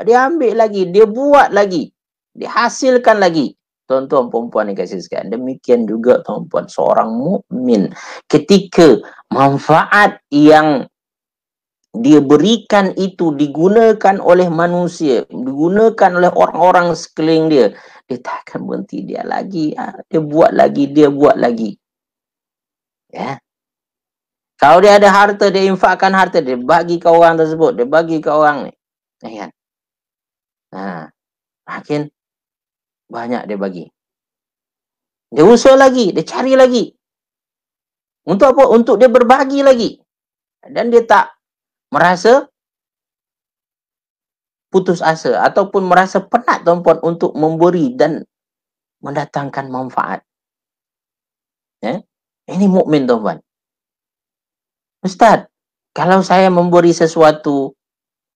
dia ambil lagi, dia buat lagi, dihasilkan lagi. Tuan-tuan, perempuan yang kasih sekalian, demikian juga tuan-tuan, seorang mukmin ketika manfaat yang dia berikan itu digunakan oleh manusia, digunakan oleh orang-orang sekeliling dia, dia tak akan berhenti, dia lagi, dia buat lagi, dia buat lagi. Kalau dia ada harta, dia infakkan harta, dia bagi ke orang tersebut, dia bagi ke orang ni. Makin banyak dia bagi. Dia usaha lagi, dia cari lagi. Untuk apa? Untuk dia berbagi lagi. Dan dia tak merasa putus asa ataupun merasa penat, tuan-puan, untuk memberi dan mendatangkan manfaat. Ini mukmin, tuan-puan. Ustaz, kalau saya memberi sesuatu,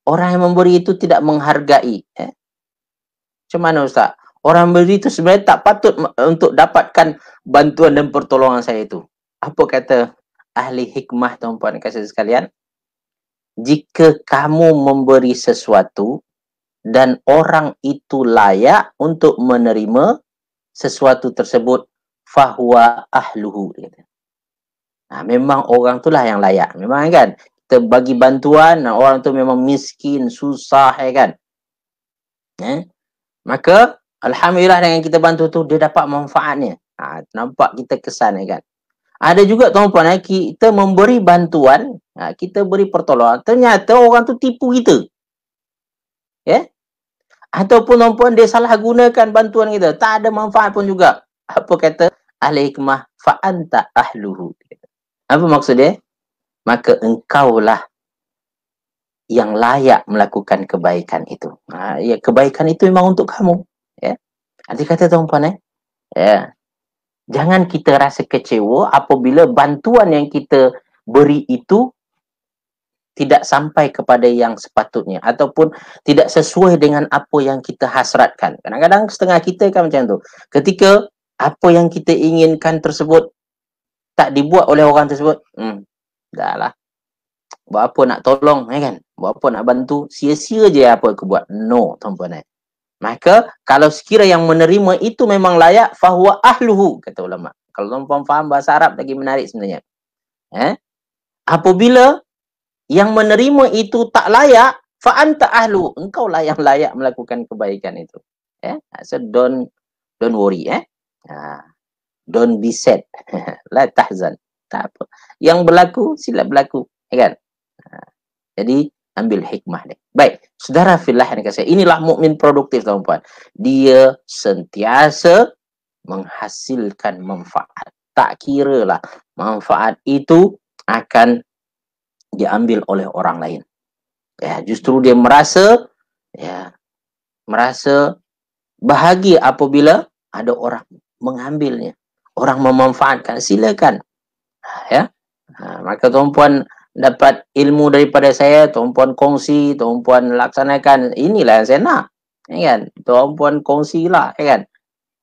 orang yang memberi itu tidak menghargai. Macam mana, Ustaz? Orang memberi itu sebenarnya tak patut untuk dapatkan bantuan dan pertolongan saya itu. Apa kata ahli hikmah, tuan-puan kasih sekalian? Jika kamu memberi sesuatu dan orang itu layak untuk menerima sesuatu tersebut, fahuwa ahluhu. Memang orang itulah yang layak. Memang, kan? Kita bagi bantuan, orang tu memang miskin, susah, kan? Maka alhamdulillah dengan kita bantu tu, dia dapat manfaatnya. Nampak kita kesan, kan? Ada juga, tuan-puan, kita memberi bantuan, kita beri pertolongan, ternyata orang tu tipu kita. Ataupun, tuan-puan, dia salah gunakan bantuan kita, tak ada manfaat pun juga. Apa kata ahli hikmah? Fa'anta ahluhu. Apa maksud dia? Maka engkaulah yang layak melakukan kebaikan itu. Kebaikan itu memang untuk kamu. Nanti kata, tuan-puan, jangan kita rasa kecewa apabila bantuan yang kita beri itu tidak sampai kepada yang sepatutnya ataupun tidak sesuai dengan apa yang kita hasratkan. Kadang-kadang setengah kita kan macam tu. Ketika apa yang kita inginkan tersebut tak dibuat oleh orang tersebut, dah lah. Buat apa nak tolong, kan? Buat apa nak bantu? Sia-sia je apa aku buat. No, tuan-puan. Maka kalau sekiranya yang menerima itu memang layak, fahuwa ahluhu, kata ulama. Kalau tuan-puan faham bahasa Arab, lagi menarik sebenarnya. Apabila yang menerima itu tak layak, fa anta ahlu, engkau lah yang layak melakukan kebaikan itu. So don't worry, don't be sad. La tahzan. Tak apa. Yang berlaku sila berlaku, kan? Jadi ambil hikmah dia. Baik, saudara fillah yang dikasihi, inilah mukmin produktif, tuan-puan. Dia sentiasa menghasilkan manfaat. Tak kira lah manfaat itu akan diambil oleh orang lain. Justru dia merasa bahagia apabila ada orang mengambilnya, orang memanfaatkan. Silakan. Maka tuan-puan dapat ilmu daripada saya, tuan-puan kongsi, tuan-puan laksanakan. Inilah yang saya nak, kan? Tuan-puan kongsilah, kan?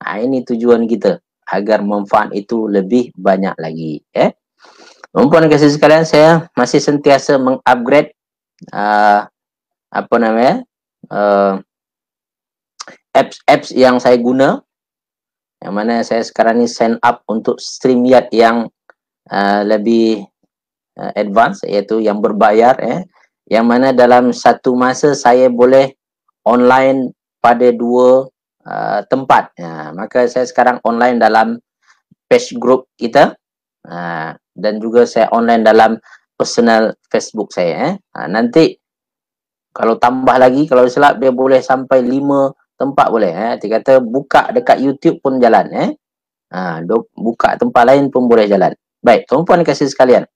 Ini tujuan kita, agar manfaat itu lebih banyak lagi. Tuan-puan kasih sekalian, saya masih sentiasa mengupgrade apps yang saya guna, yang mana saya sekarang ni sign up untuk StreamYard yang lebih advance, iaitu yang berbayar, yang mana dalam satu masa saya boleh online pada 2 tempat. Maka saya sekarang online dalam page group kita, dan juga saya online dalam personal Facebook saya. Nanti kalau tambah lagi, kalau silap dia boleh sampai 5 tempat boleh. Dia kata buka dekat YouTube pun jalan. Buka tempat lain pun boleh jalan. Baik, tuan-puan kasih sekalian,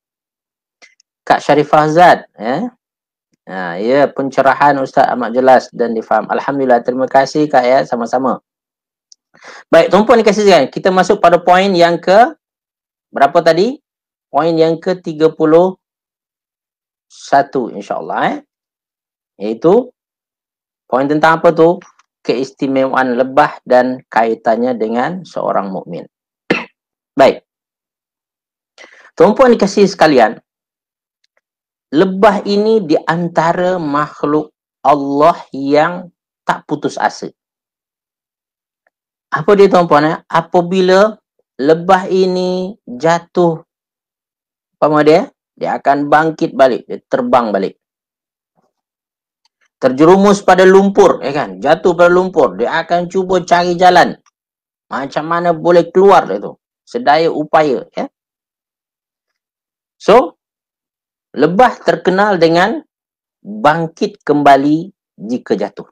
Kak Sharifah Zat, ya, pencerahan Ustaz amat jelas dan difaham. Alhamdulillah, terima kasih Kak, ya, sama-sama. Baik, tuan-puan kasih sekalian, kita masuk pada poin yang ke berapa tadi? Poin yang ke-31 insya-Allah, iaitu poin tentang apa tu? Keistimewaan lebah dan kaitannya dengan seorang mukmin. Baik. Tuan-puan dikasihi sekalian, lebah ini di antara makhluk Allah yang tak putus asa. Apa dia, tuan-puan? Apabila lebah ini jatuh, apa dia? Dia akan bangkit balik, dia terbang balik. Terjerumus pada lumpur, kan? Jatuh pada lumpur, dia akan cuba cari jalan. Macam mana boleh keluar itu? Sedaya upaya, ya. So, lebah terkenal dengan bangkit kembali jika jatuh.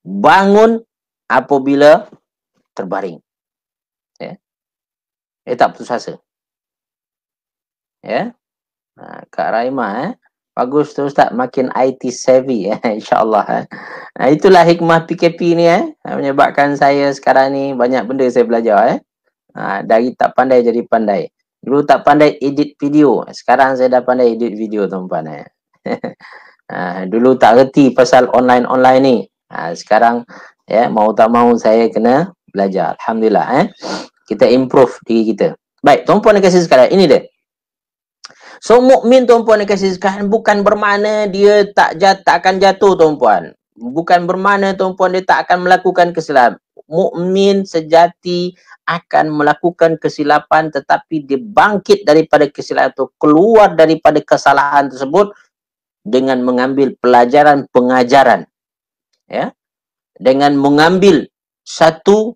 Bangun apabila terbaring. Dia tak putus asa. Kak Raimah, bagus tu Ustaz, makin IT savvy, insya-Allah. Itulah hikmah PKP ni, menyebabkan saya sekarang ni banyak benda saya belajar, dari tak pandai jadi pandai. Dulu tak pandai edit video, sekarang saya dah pandai edit video, tuan-puan. Dulu tak reti pasal online ni, sekarang mau tak mau saya kena belajar. Alhamdulillah, kita improve diri kita. Baik, tuan-puan dan kasih sekalian, ini dia. So, mukmin, tuan-puan dan kasih sekalian, bukan bermakna dia tak akan jatuh, tuan-puan. Bukan bermakna, tuan-puan, dia tak akan melakukan kesilapan. Mukmin sejati akan melakukan kesilapan, tetapi dia bangkit daripada kesilapan itu, keluar daripada kesalahan tersebut dengan mengambil pelajaran pengajaran, dengan mengambil satu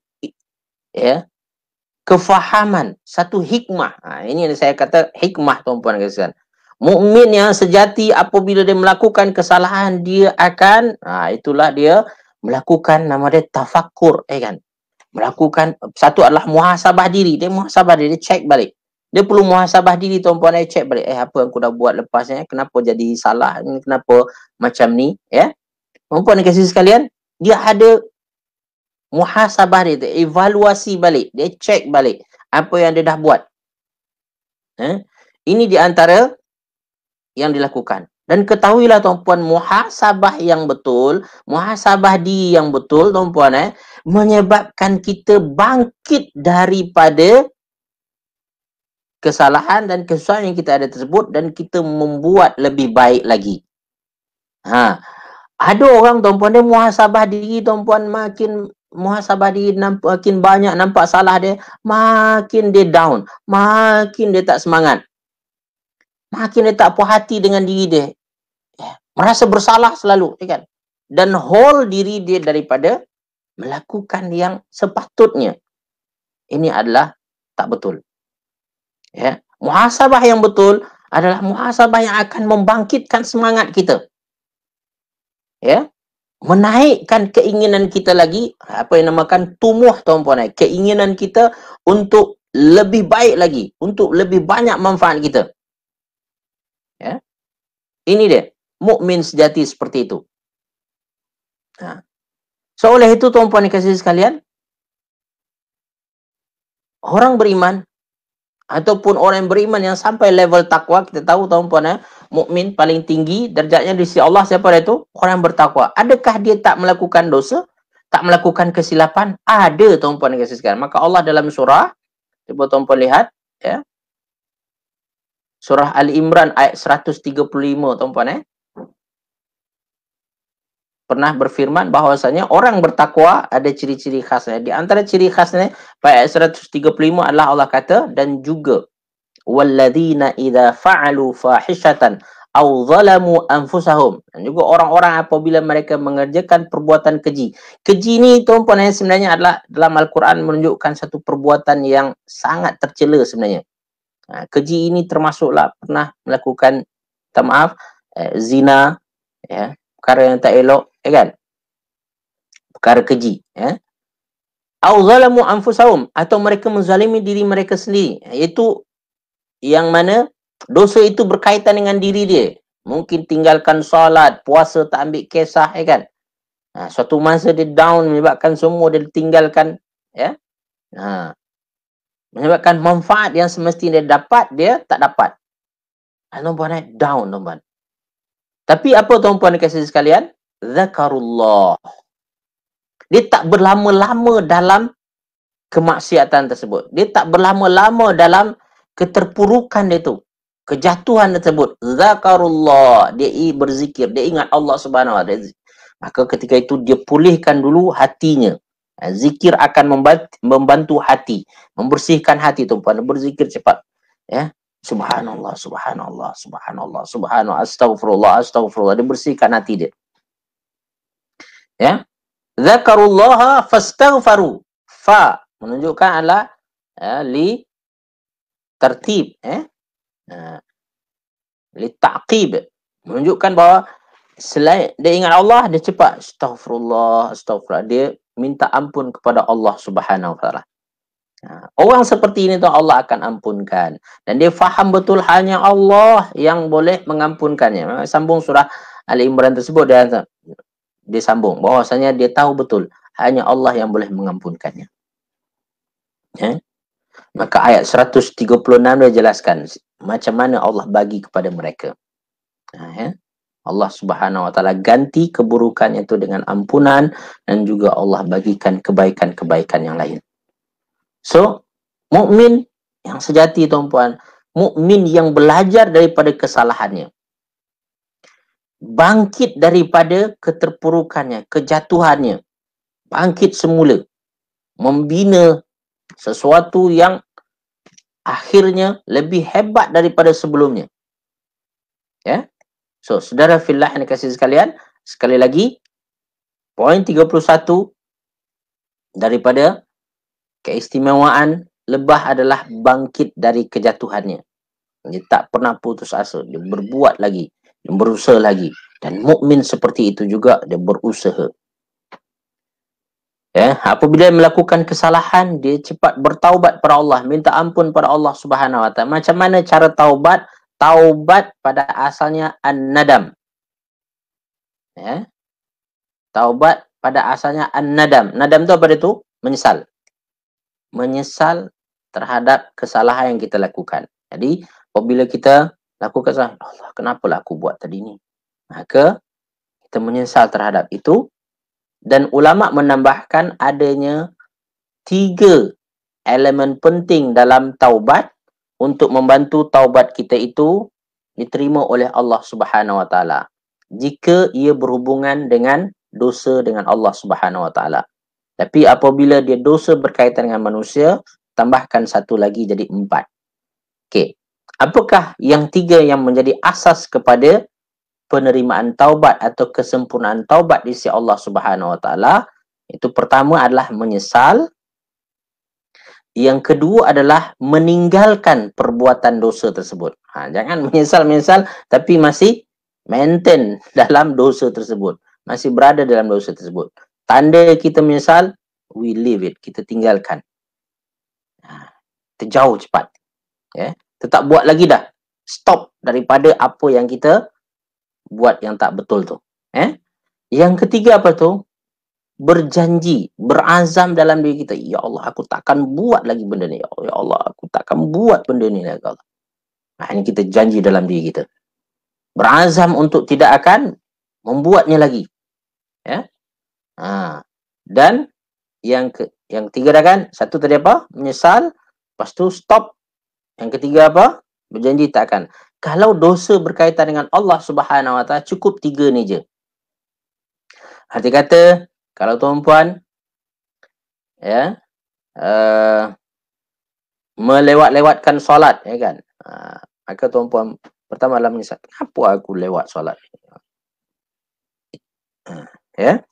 kefahaman, satu hikmah. Ini yang saya kata hikmah, tuan-puan dan kawan. Mukmin yang sejati apabila dia melakukan kesalahan, dia akan itulah dia melakukan, nama dia tafakkur, kan? Melakukan, satu adalah muhasabah diri. Dia muhasabah diri, dia cek balik. Dia perlu muhasabah diri, tuan-puan, dia cek balik. Apa yang aku dah buat lepasnya? Kenapa jadi salah? Kenapa macam ni? Tuan-puan dan kasih sekalian, dia ada muhasabah dia, evaluasi balik, dia cek balik apa yang dia dah buat. Ini di antara yang dilakukan. Dan ketahuilah, tuan-puan, muhasabah yang betul, muhasabah diri yang betul, tuan-puan, menyebabkan kita bangkit daripada kesalahan dan kesusahan yang kita ada tersebut, dan kita membuat lebih baik lagi. Ada orang, tuan-puan, dia muhasabah diri, tuan-puan, makin muhasabah diri makin banyak nampak salah dia, makin dia down, makin dia tak semangat, makin dia tak puas hati dengan diri dia. Merasa bersalah selalu, ya kan? Dan hold diri dia daripada melakukan yang sepatutnya. Ini adalah tak betul. Ya, muhasabah yang betul adalah muhasabah yang akan membangkitkan semangat kita. Ya, menaikkan keinginan kita lagi, apa yang namakan tumbuh tuan-puan, keinginan kita untuk lebih baik lagi, untuk lebih banyak manfaat kita. Ya. Ini dia, mukmin sejati seperti itu. Nah, so oleh itu tuan-puan dikasihi sekalian, orang beriman ataupun orang yang beriman yang sampai level takwa, kita tahu tuan-puan, mukmin paling tinggi derajatnya di sisi Allah siapa dia itu? Orang yang bertakwa. Adakah dia tak melakukan dosa? Tak melakukan kesilapan? Ada tuan-puan dikasihi sekalian. Maka Allah dalam surah, cuba tuan-puan lihat, ya. Surah Ali Imran ayat 135 tuan-puan, pernah berfirman bahwasanya orang bertakwa ada ciri-ciri khasnya. Di antara ciri khasnya pada ayat 135 adalah Allah kata, dan juga walladzina idza fa'alu fahishatan aw zalamu anfusahum. Dan juga orang-orang apabila mereka mengerjakan perbuatan keji. Keji ini tuan-puan sebenarnya adalah dalam Al-Quran menunjukkan satu perbuatan yang sangat tercela sebenarnya. Keji ini termasuklah pernah melakukan, maaf, zina, ya, perkara yang tak elok, ya kan? Perkara keji, ya. Au zalamu anfusahum, atau mereka menzalimi diri mereka sendiri, iaitu yang mana dosa itu berkaitan dengan diri dia. Mungkin tinggalkan solat, puasa tak ambil kisah, ya kan? Suatu masa dia down, menyebabkan semua dia tinggalkan, ya. Menyebabkan manfaat yang semestinya dia dapat, dia tak dapat. Tuan-puan, down tuan-puan. Tapi apa tuan-puan dikasihi sekalian? Zakarullah. Dia tak berlama-lama dalam kemaksiatan tersebut. Dia tak berlama-lama dalam keterpurukan dia tu. Kejatuhan tersebut. Zakarullah. Dia berzikir. Dia ingat Allah Subhanahu Wa Taala. Maka ketika itu dia pulihkan dulu hatinya. Zikir akan membantu hati. Membersihkan hati tuan-puan. Berzikir cepat. Ya. Subhanallah, subhanallah, subhanallah, subhanallah, astagfirullah, astagfirullah. Dia bersihkan hati dia. Ya. Zakarullaha fastaghfaru. Fa menunjukkan adalah li tertib, li ta'qib. Menunjukkan bahawa selain dia ingat Allah, dia cepat astagfirullah, astagfirullah. Dia minta ampun kepada Allah Subhanahu Wa Taala. Orang seperti ini tu Allah akan ampunkan. Dan dia faham betul hanya Allah yang boleh mengampunkannya. Sambung surah Ali Imran tersebut, dia sambung bahwasanya dia tahu betul hanya Allah yang boleh mengampunkannya. Ya? Maka ayat 136 dia jelaskan macam mana Allah bagi kepada mereka. Ya? Allah Subhanahu Wa Taala ganti keburukan itu dengan ampunan, dan juga Allah bagikan kebaikan-kebaikan yang lain. So, mukmin yang sejati tuan-puan, mukmin yang belajar daripada kesalahannya, bangkit daripada keterpurukannya, kejatuhannya, bangkit semula, membina sesuatu yang akhirnya lebih hebat daripada sebelumnya. Ya. So, saudara fillah yang dikasihi sekalian, sekali lagi, poin 31 daripada keistimewaan lebah adalah bangkit dari kejatuhannya. Dia tak pernah putus asa, dia berbuat lagi, dia berusaha lagi. Dan mukmin seperti itu juga, dia berusaha. Ya, apabila melakukan kesalahan, dia cepat bertaubat pada Allah, minta ampun pada Allah Subhanahu Wa Taala. Macam mana cara taubat? Taubat pada asalnya an-nadam. Ya. Taubat pada asalnya an-nadam. Nadam tu apa dia tu? Menyesal. Menyesal terhadap kesalahan yang kita lakukan. Jadi, apabila kita lakukan kesalahan, Allah, kenapalah aku buat tadi ni? Maka, kita menyesal terhadap itu. Dan ulama menambahkan adanya 3 elemen penting dalam taubat untuk membantu taubat kita itu diterima oleh Allah Subhanahu Wa Taala. Jika ia berhubungan dengan dosa dengan Allah Subhanahu Wa Taala. Tapi apabila dia dosa berkaitan dengan manusia, tambahkan 1 lagi jadi 4. Okey. Apakah yang 3 yang menjadi asas kepada penerimaan taubat atau kesempurnaan taubat di sisi Allah Subhanahu wa taala, itu pertama adalah menyesal, yang kedua adalah meninggalkan perbuatan dosa tersebut. Jangan menyesal-menyesal tapi masih maintain dalam dosa tersebut, masih berada dalam dosa tersebut. Tanda kita menyesal, we leave it, kita tinggalkan. Terjauh cepat. Ya, tetap buat lagi dah. Stop daripada apa yang kita buat yang tak betul tu. Yang ketiga apa tu? Berjanji, berazam dalam diri kita, ya Allah, aku takkan buat lagi benda ni. Ya Allah, aku takkan buat benda ni lagi, Allah. Ini kita janji dalam diri kita. Berazam untuk tidak akan membuatnya lagi. Ya. Dan yang ketiga dah kan, satu tadi apa? Menyesal, lepas tu stop. Yang ketiga apa? Berjanji tak akan. Kalau dosa berkaitan dengan Allah Subhanahu wa taala, cukup 3 ni je. Arti kata, kalau tuan-puan ya melewat-lewatkan solat, ya kan, maka tuan-puan pertama adalah menyesal, kenapa aku lewat solat, ya,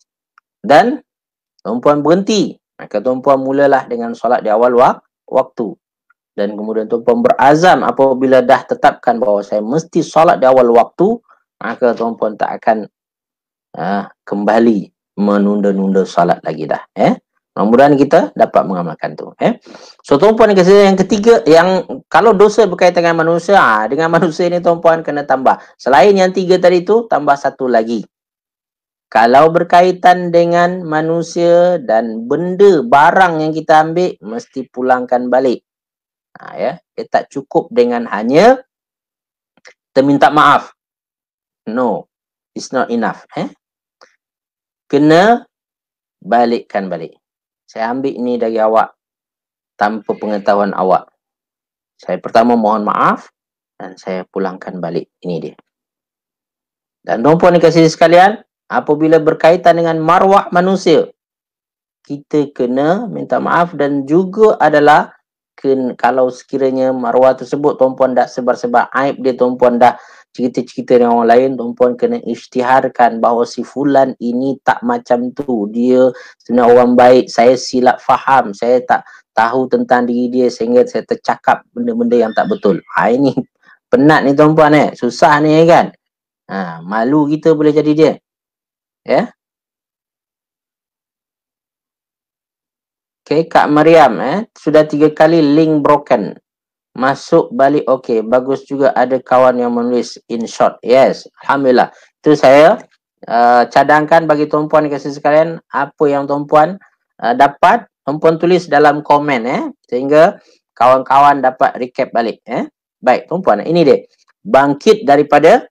dan tuan-puan berhenti, maka tuan-puan mulalah dengan solat di awal waktu, dan kemudian tuan-puan berazam apabila dah tetapkan bahawa saya mesti solat di awal waktu, maka tuan-puan tak akan kembali menunda-nunda salat lagi dah. Mudah-mudahan kita dapat mengamalkan tu. So tuan-puan yang ketiga, yang kalau dosa berkaitan dengan manusia, dengan manusia ni tuan-puan kena tambah. Selain yang 3 tadi tu, tambah 1 lagi. Kalau berkaitan dengan manusia dan benda, barang yang kita ambil, mesti pulangkan balik. Dia tak cukup dengan hanya kita minta maaf. No, it's not enough. Kena balikkan balik. Saya ambil ni dari awak tanpa pengetahuan awak. Saya pertama mohon maaf dan saya pulangkan balik. Ini dia. Dan tuan-puan dikasihi sekalian, apabila berkaitan dengan maruah manusia, kita kena minta maaf, dan juga adalah kalau sekiranya maruah tersebut tuan-puan dah sebar-sebar aib dia, tuan-puan dah cerita-cerita dengan orang lain, tuan-puan kena isytiharkan bahawa si fulan ini tak macam tu. Dia sebenarnya orang baik, saya silap faham, saya tak tahu tentang diri dia sehingga saya tercakap benda-benda yang tak betul. Ini penat ni tuan-puan, susah ni kan. Malu kita boleh jadi dia. Ya. Okay, Kak Mariam, sudah 3 kali link broken. Masuk balik okey, bagus juga ada kawan yang menulis in short. Yes, alhamdulillah. Itu saya cadangkan bagi tuan-puan kasih sekalian, apa yang tuan-puan dapat, tuan-puan tulis dalam komen, sehingga kawan-kawan dapat recap balik. Baik tuan-puan, ini dia. Bangkit daripada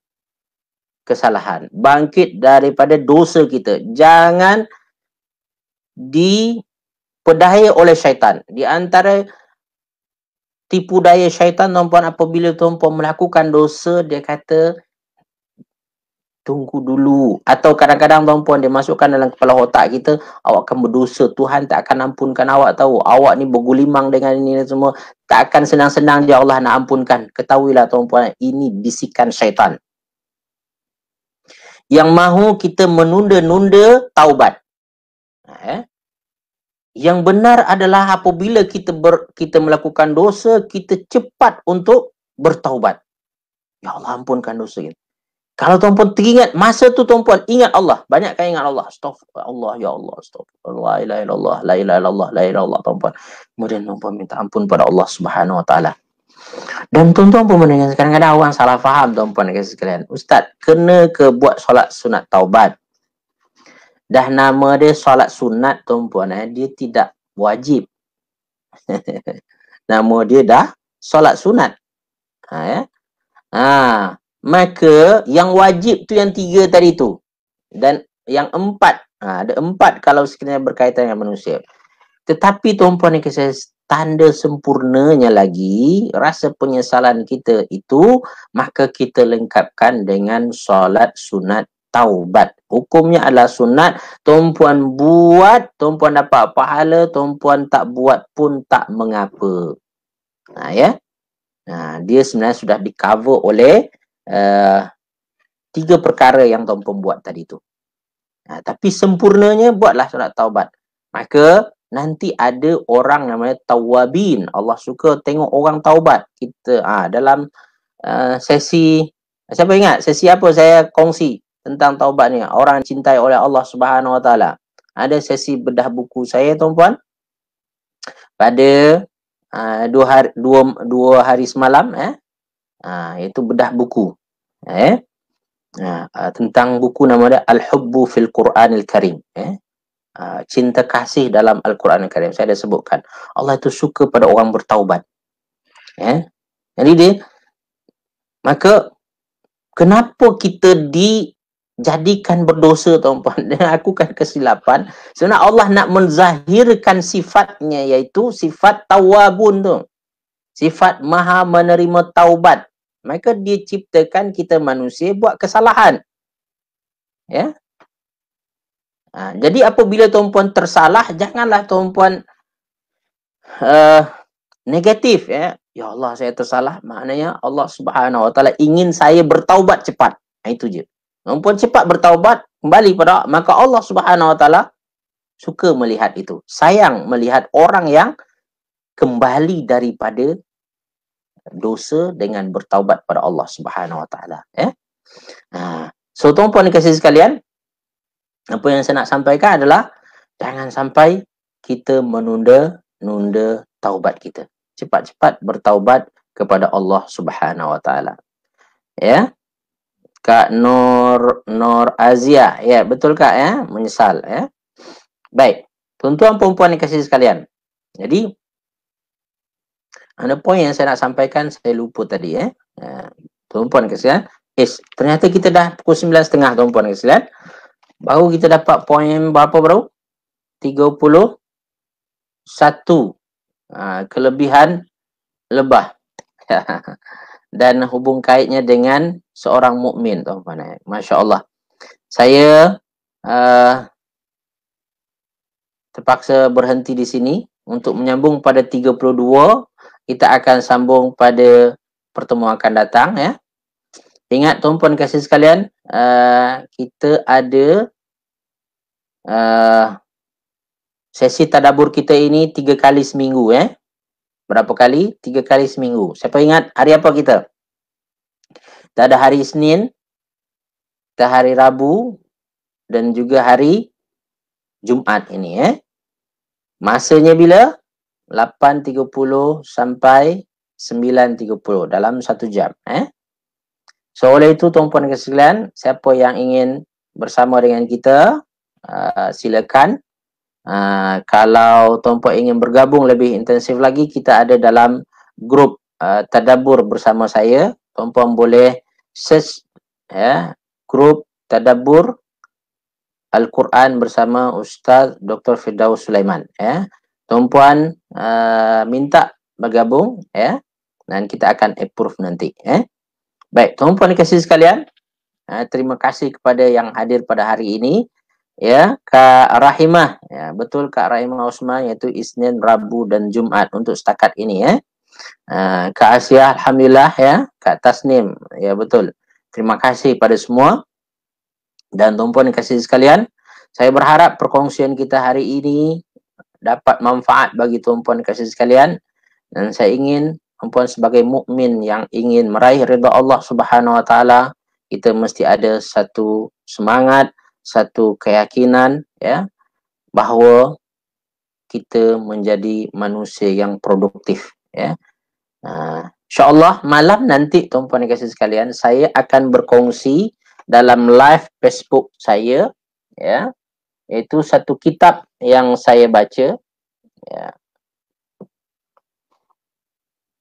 kesalahan, bangkit daripada dosa kita. Jangan dipedaya oleh syaitan. Di antara tipu daya syaitan tuan-puan, apabila tuan-puan melakukan dosa, dia kata tunggu dulu, atau kadang-kadang tuan-puan dia masukkan dalam kepala otak kita, awak akan berdosa, Tuhan tak akan ampunkan awak, tahu awak ni bergulimang dengan ini semua, tak akan senang-senang dia Allah nak ampunkan. Ketahuilah tuan-puan, ini bisikan syaitan yang mahu kita menunda-nunda taubat. Yang benar adalah apabila kita melakukan dosa, kita cepat untuk bertaubat. Ya Allah, ampunkan dosa kita. Kalau tuan-puan teringat masa tu, tuan-puan ingat Allah, banyakkan ingat Allah. Astaghfirullah, ya Allah, astaghfirullah, la ilaha illallah, la ilaha illallah, la ilaha illallah, tuan-puan. Kemudian tuan-puan minta ampun pada Allah Subhanahu wa taala. Dan tuan-tuan pun mendengar, kadang-kadang orang salah faham tuan-puan sekalian. Ustaz, kena ke buat solat sunat taubat? Dah nama dia solat sunat tuan-puan, dia tidak wajib. Nama dia dah solat sunat. Maka yang wajib tu yang 3 tadi tu. Dan yang 4, ada 4 kalau sekiranya berkaitan dengan manusia. Tetapi tuan-puan yang saya tanda sempurnanya lagi rasa penyesalan kita itu, maka kita lengkapkan dengan solat sunat taubat. Hukumnya adalah sunat. Tuan-puan buat, tuan-puan dapat pahala. Tuan-puan tak buat pun tak mengapa. Dia sebenarnya sudah di cover oleh 3 perkara yang tuan-tuan buat tadi tu. Tapi sempurnanya buatlah solat taubat. Maka nanti ada orang namanya tawabin. Allah suka tengok orang taubat. Kita dalam sesi, siapa ingat sesi apa saya kongsi tentang taubat ni? Orang cintai oleh Allah Subhanahu Wa Taala. Ada sesi bedah buku saya tuan-puan pada 2 hari semalam, iaitu bedah buku tentang buku nama dia Al-Hubbu fil Quranil Karim, cinta kasih dalam Al-Quran Al-Karim. Saya dah sebutkan Allah itu suka pada orang bertaubat. Jadi maka kenapa kita dijadikan berdosa tuan-puan dan lakukan kesilapan? Sebenarnya Allah nak menzahirkan sifatnya, iaitu sifat tawabun tu, sifat maha menerima taubat. Maka dia ciptakan kita manusia buat kesalahan. Jadi apabila tuan-puan tersalah, janganlah tuan-puan negatif. Ya Allah, saya tersalah. Maknanya Allah Subhanahu Wa Taala ingin saya bertaubat cepat. Itu je. Tuan-puan cepat bertaubat, kembali pada, maka Allah Subhanahu Wa Taala suka melihat itu. Sayang melihat orang yang kembali daripada dosa dengan bertaubat pada Allah Subhanahu Wa Taala. So tuan-puan dikasihi sekalian, apa yang saya nak sampaikan adalah jangan sampai kita menunda taubat kita. Cepat-cepat bertaubat kepada Allah Subhanahu Wa Taala. Kak Nur Azia, betul Kak menyesal Baik, tuan-tuan puan-puan dikasihi sekalian. Jadi ada poin yang saya nak sampaikan, saya lupa tadi tuan-puan dikasihi sekalian. Ternyata kita dah pukul 9.30 tuan-puan dikasihi sekalian. Baru kita dapat poin berapa baru? 31 kelebihan lebah. Dan hubung kaitnya dengan seorang mukmin, tuan-puan. Masya-Allah. Saya terpaksa berhenti di sini untuk menyambung pada 32. Kita akan sambung pada pertemuan akan datang Ingat tuan-puan kasih sekalian, kita ada sesi tadabbur kita ini 3 kali seminggu Berapa kali? 3 kali seminggu. Siapa ingat hari apa kita? Kita ada hari Isnin, kita hari Rabu dan juga hari Jumaat ini Masanya bila? 8.30 sampai 9.30 dalam 1 jam So oleh itu tuan-puan dan sekalian, siapa yang ingin bersama dengan kita silakan. Kalau tuan-puan ingin bergabung lebih intensif lagi, kita ada dalam grup tadabbur bersama saya. Tuan-puan boleh search grup tadabbur Al-Quran bersama Ustaz Dr. Firdaus Sulaiman Tuan-puan minta bergabung dan kita akan approve nanti Baik, tuan-puan dikasihi sekalian, terima kasih kepada yang hadir pada hari ini Kak Rahimah, betul Kak Rahimah Osman, iaitu Isnin, Rabu dan Jumaat untuk setakat ini Kak Asia, alhamdulillah Kak Tasnim, betul. Terima kasih pada semua. Dan tuan-puan dikasihi sekalian, saya berharap perkongsian kita hari ini dapat manfaat bagi tuan-puan dikasihi sekalian, dan saya ingin tuan-puan sebagai mukmin yang ingin meraih ridha Allah Subhanahu Wa Taala, kita mesti ada satu semangat, satu keyakinan bahawa kita menjadi manusia yang produktif InsyaAllah malam nanti tuan-puan dikasihi sekalian, saya akan berkongsi dalam live Facebook saya iaitu satu kitab yang saya baca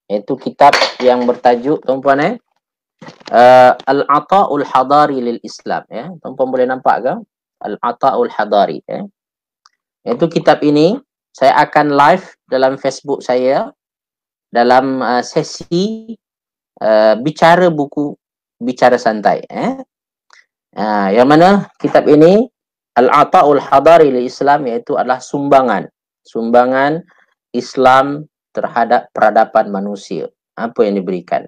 iaitu kitab yang bertajuk tuan-puan Al-Ata'ul Hadari lil Islam tuan-puan boleh nampak ke? Al-Ata'ul Hadari Iaitu kitab ini saya akan live dalam Facebook saya dalam sesi bicara buku, bicara santai yang mana kitab ini Al-Ata'ul Hadari lil Islam, iaitu adalah sumbangan Islam terhadap peradaban manusia, apa yang diberikan.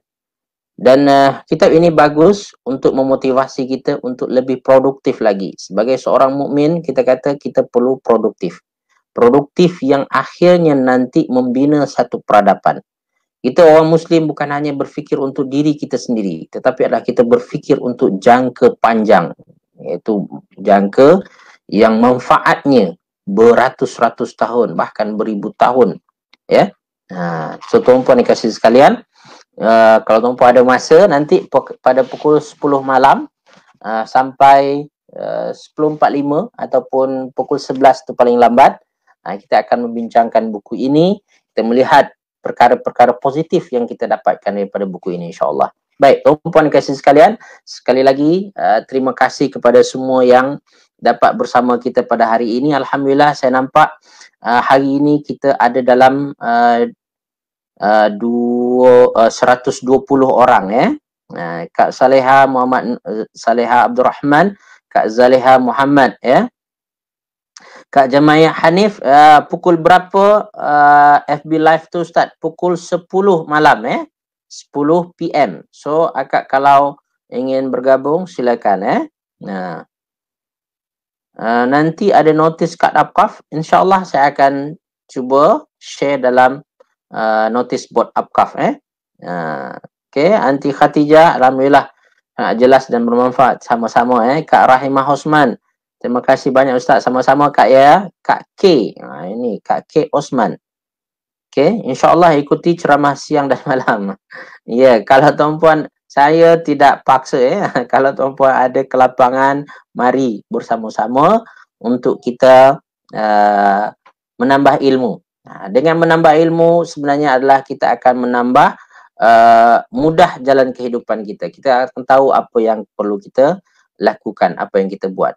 Dan kitab ini bagus untuk memotivasi kita untuk lebih produktif lagi. Sebagai seorang mukmin, kita kata kita perlu produktif. Produktif yang akhirnya nanti membina satu peradaban. Kita orang Muslim bukan hanya berfikir untuk diri kita sendiri, tetapi adalah kita berfikir untuk jangka panjang, iaitu jangka yang manfaatnya beratus-ratus tahun, bahkan beribu tahun. Ya, so tuan-tuan dikasih sekalian, kalau tuan-tuan ada masa nanti pada pukul 10 malam sampai 10.45 ataupun pukul 11 tu paling lambat, kita akan membincangkan buku ini. Kita melihat perkara-perkara positif yang kita dapatkan daripada buku ini, insyaAllah. Baik, tuan-tuan dikasih sekalian, sekali lagi terima kasih kepada semua yang dapat bersama kita pada hari ini. Alhamdulillah, saya nampak hari ini kita ada dalam 120 orang ya. Kak Saleha Muhammad, Saleha Abdul Rahman, Kak Zaleha Muhammad ya. Kak Jamaya Hanif, pukul berapa FB live tu Ustaz? Pukul 10 malam 10 PM. So akak kalau ingin bergabung silakan nanti ada notis kad Apkaf, insyaAllah saya akan cuba share dalam notis board Apkaf okey, Aunty Khatijah, alhamdulillah jelas dan bermanfaat sama-sama Kak Rahimah Osman, terima kasih banyak Ustaz, sama-sama Kak ya. Kak K, ini Kak K Osman. Okey, insyaAllah ikuti ceramah siang dan malam. Ya, kalau tuan-puan, saya tidak paksa kalau tuan-puan ada kelapangan, mari bersama-sama untuk kita menambah ilmu. Dengan menambah ilmu sebenarnya adalah kita akan menambah mudah jalan kehidupan kita. Kita akan tahu apa yang perlu kita lakukan, apa yang kita buat.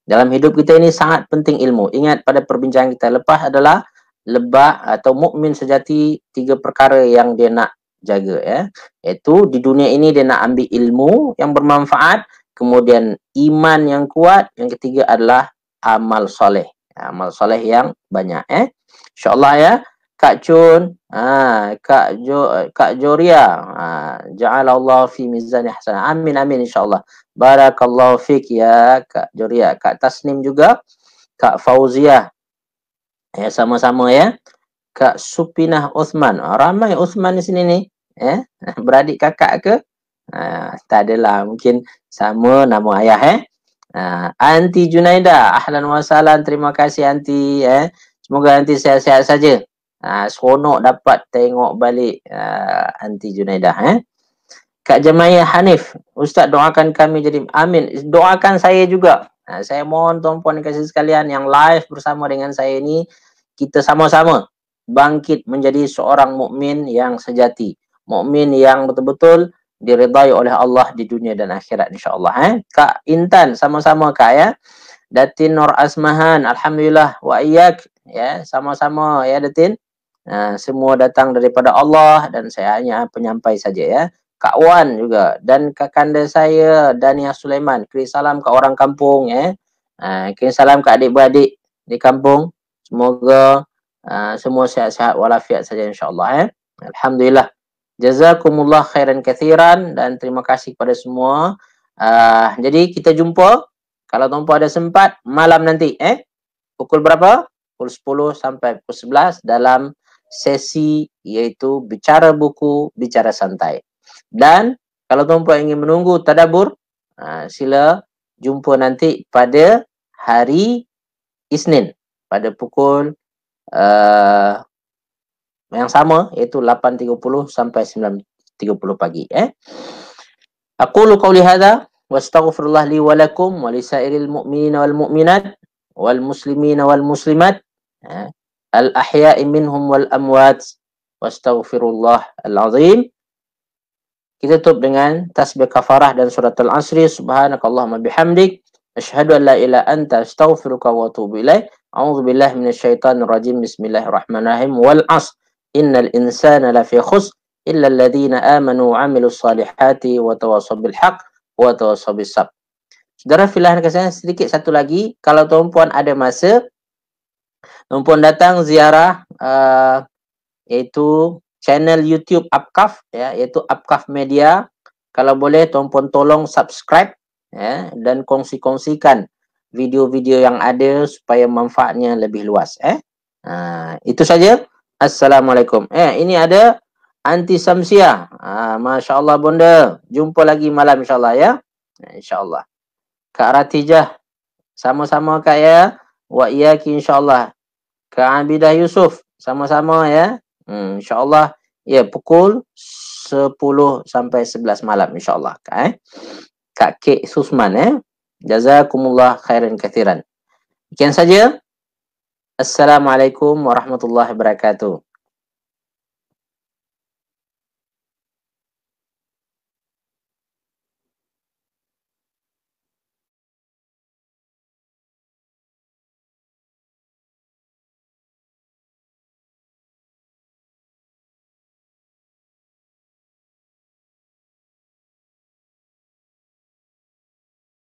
Dalam hidup kita ini sangat penting ilmu. Ingat pada perbincangan kita lepas adalah lebah atau mukmin sejati, 3 perkara yang dia nak jaga iaitu di dunia ini dia nak ambil ilmu yang bermanfaat, kemudian iman yang kuat, yang ketiga adalah amal soleh. Amal soleh yang banyak InsyaAllah ya. Kak Chun, Kak Joria, ja'alallah fi mizani hasanah. Amin amin insyaAllah. Barakallahu fik ya Kak Joria. Kak Tasnim juga, Kak Fauziah. Ya, sama-sama ya. Kak Supinah Uthman. Ramai Uthman di sini nih. Beradik kakak ke? Tak adalah, mungkin sama nama ayah Aunty Junaida, ahlan wa sahlan, terima kasih Aunty Semoga Aunty sehat-sehat saja. Seronok dapat tengok balik Aunty Junaida Kak Jamaya Hanif, Ustaz doakan kami jadi amin. Doakan saya juga. Saya mohon tuan-puan kasih sekalian yang live bersama dengan saya ini, kita sama-sama bangkit menjadi seorang mukmin yang sejati, mukmin yang betul-betul diridai oleh Allah di dunia dan akhirat insyaAllah. Kak Intan, sama-sama Kak ya. Datin Nur Asmahan, alhamdulillah wa iyyak ya, sama-sama ya Datin. Semua datang daripada Allah dan saya hanya penyampai saja ya. Kak Wan juga dan kakanda saya Dania Sulaiman, kirim salam ke orang kampung kirim salam ke adik-beradik di kampung. Semoga semua sihat-sihat walafiat saja insyaAllah Alhamdulillah. Jazakumullah khairan kathiran dan terima kasih kepada semua. Jadi kita jumpa kalau tuan-puan ada sempat malam nanti pukul berapa? Pukul 10 sampai pukul 11 dalam sesi iaitu bicara buku, bicara santai. Dan kalau tuan-puan ingin menunggu tadabbur, sila jumpa nanti pada hari Isnin pada pukul yang sama iaitu 8.30 sampai 9.30 pagi Aqulu qawli hadza wa astaghfirullah li wa lakum wa lisairil mu'minina wal mu'minat wal muslimina wal muslimat al ahya'i minhum wal amwat wa astaghfirullah al azim. Kita tutup dengan tasbih kafarah dan surat al-asri. Subhanakallahumma bihamdik asyhadu an la ilaha anta astaghfiruka wa atubu ilaik. A'udzu billahi minasyaitonir rajim. Bismillahirrahmanirrahim. Wal 'ashr innal insana lafi khusr illa alladhina amanu wa 'amilus salihati wa tawassaw bil haqq wa tawassaw bis sabr. Saudara filah kasih sedikit satu lagi, kalau tuan-puan ada masa, tuan-puan datang ziarah iaitu channel YouTube Apkaf ya, yaitu Apkaf Media. Kalau boleh tuan-puan tolong subscribe ya, dan kongsi-kongsikan video-video yang ada supaya manfaatnya lebih luas itu saja. Assalamualaikum. Ini ada Anti Samsia. Masya Allah Bunda. Jumpa lagi malam insyaAllah ya. InsyaAllah. Kak Ratijah. Sama-sama Kak ya. Wa iyaki insyaAllah. Kak Abidah Yusuf. Sama-sama ya. InsyaAllah. Ya, pukul 10 sampai 11 malam insyaAllah. Kak K. Susman Jazakumullah khairan kathiran. Sekian saja. Assalamualaikum warahmatullahi wabarakatuh.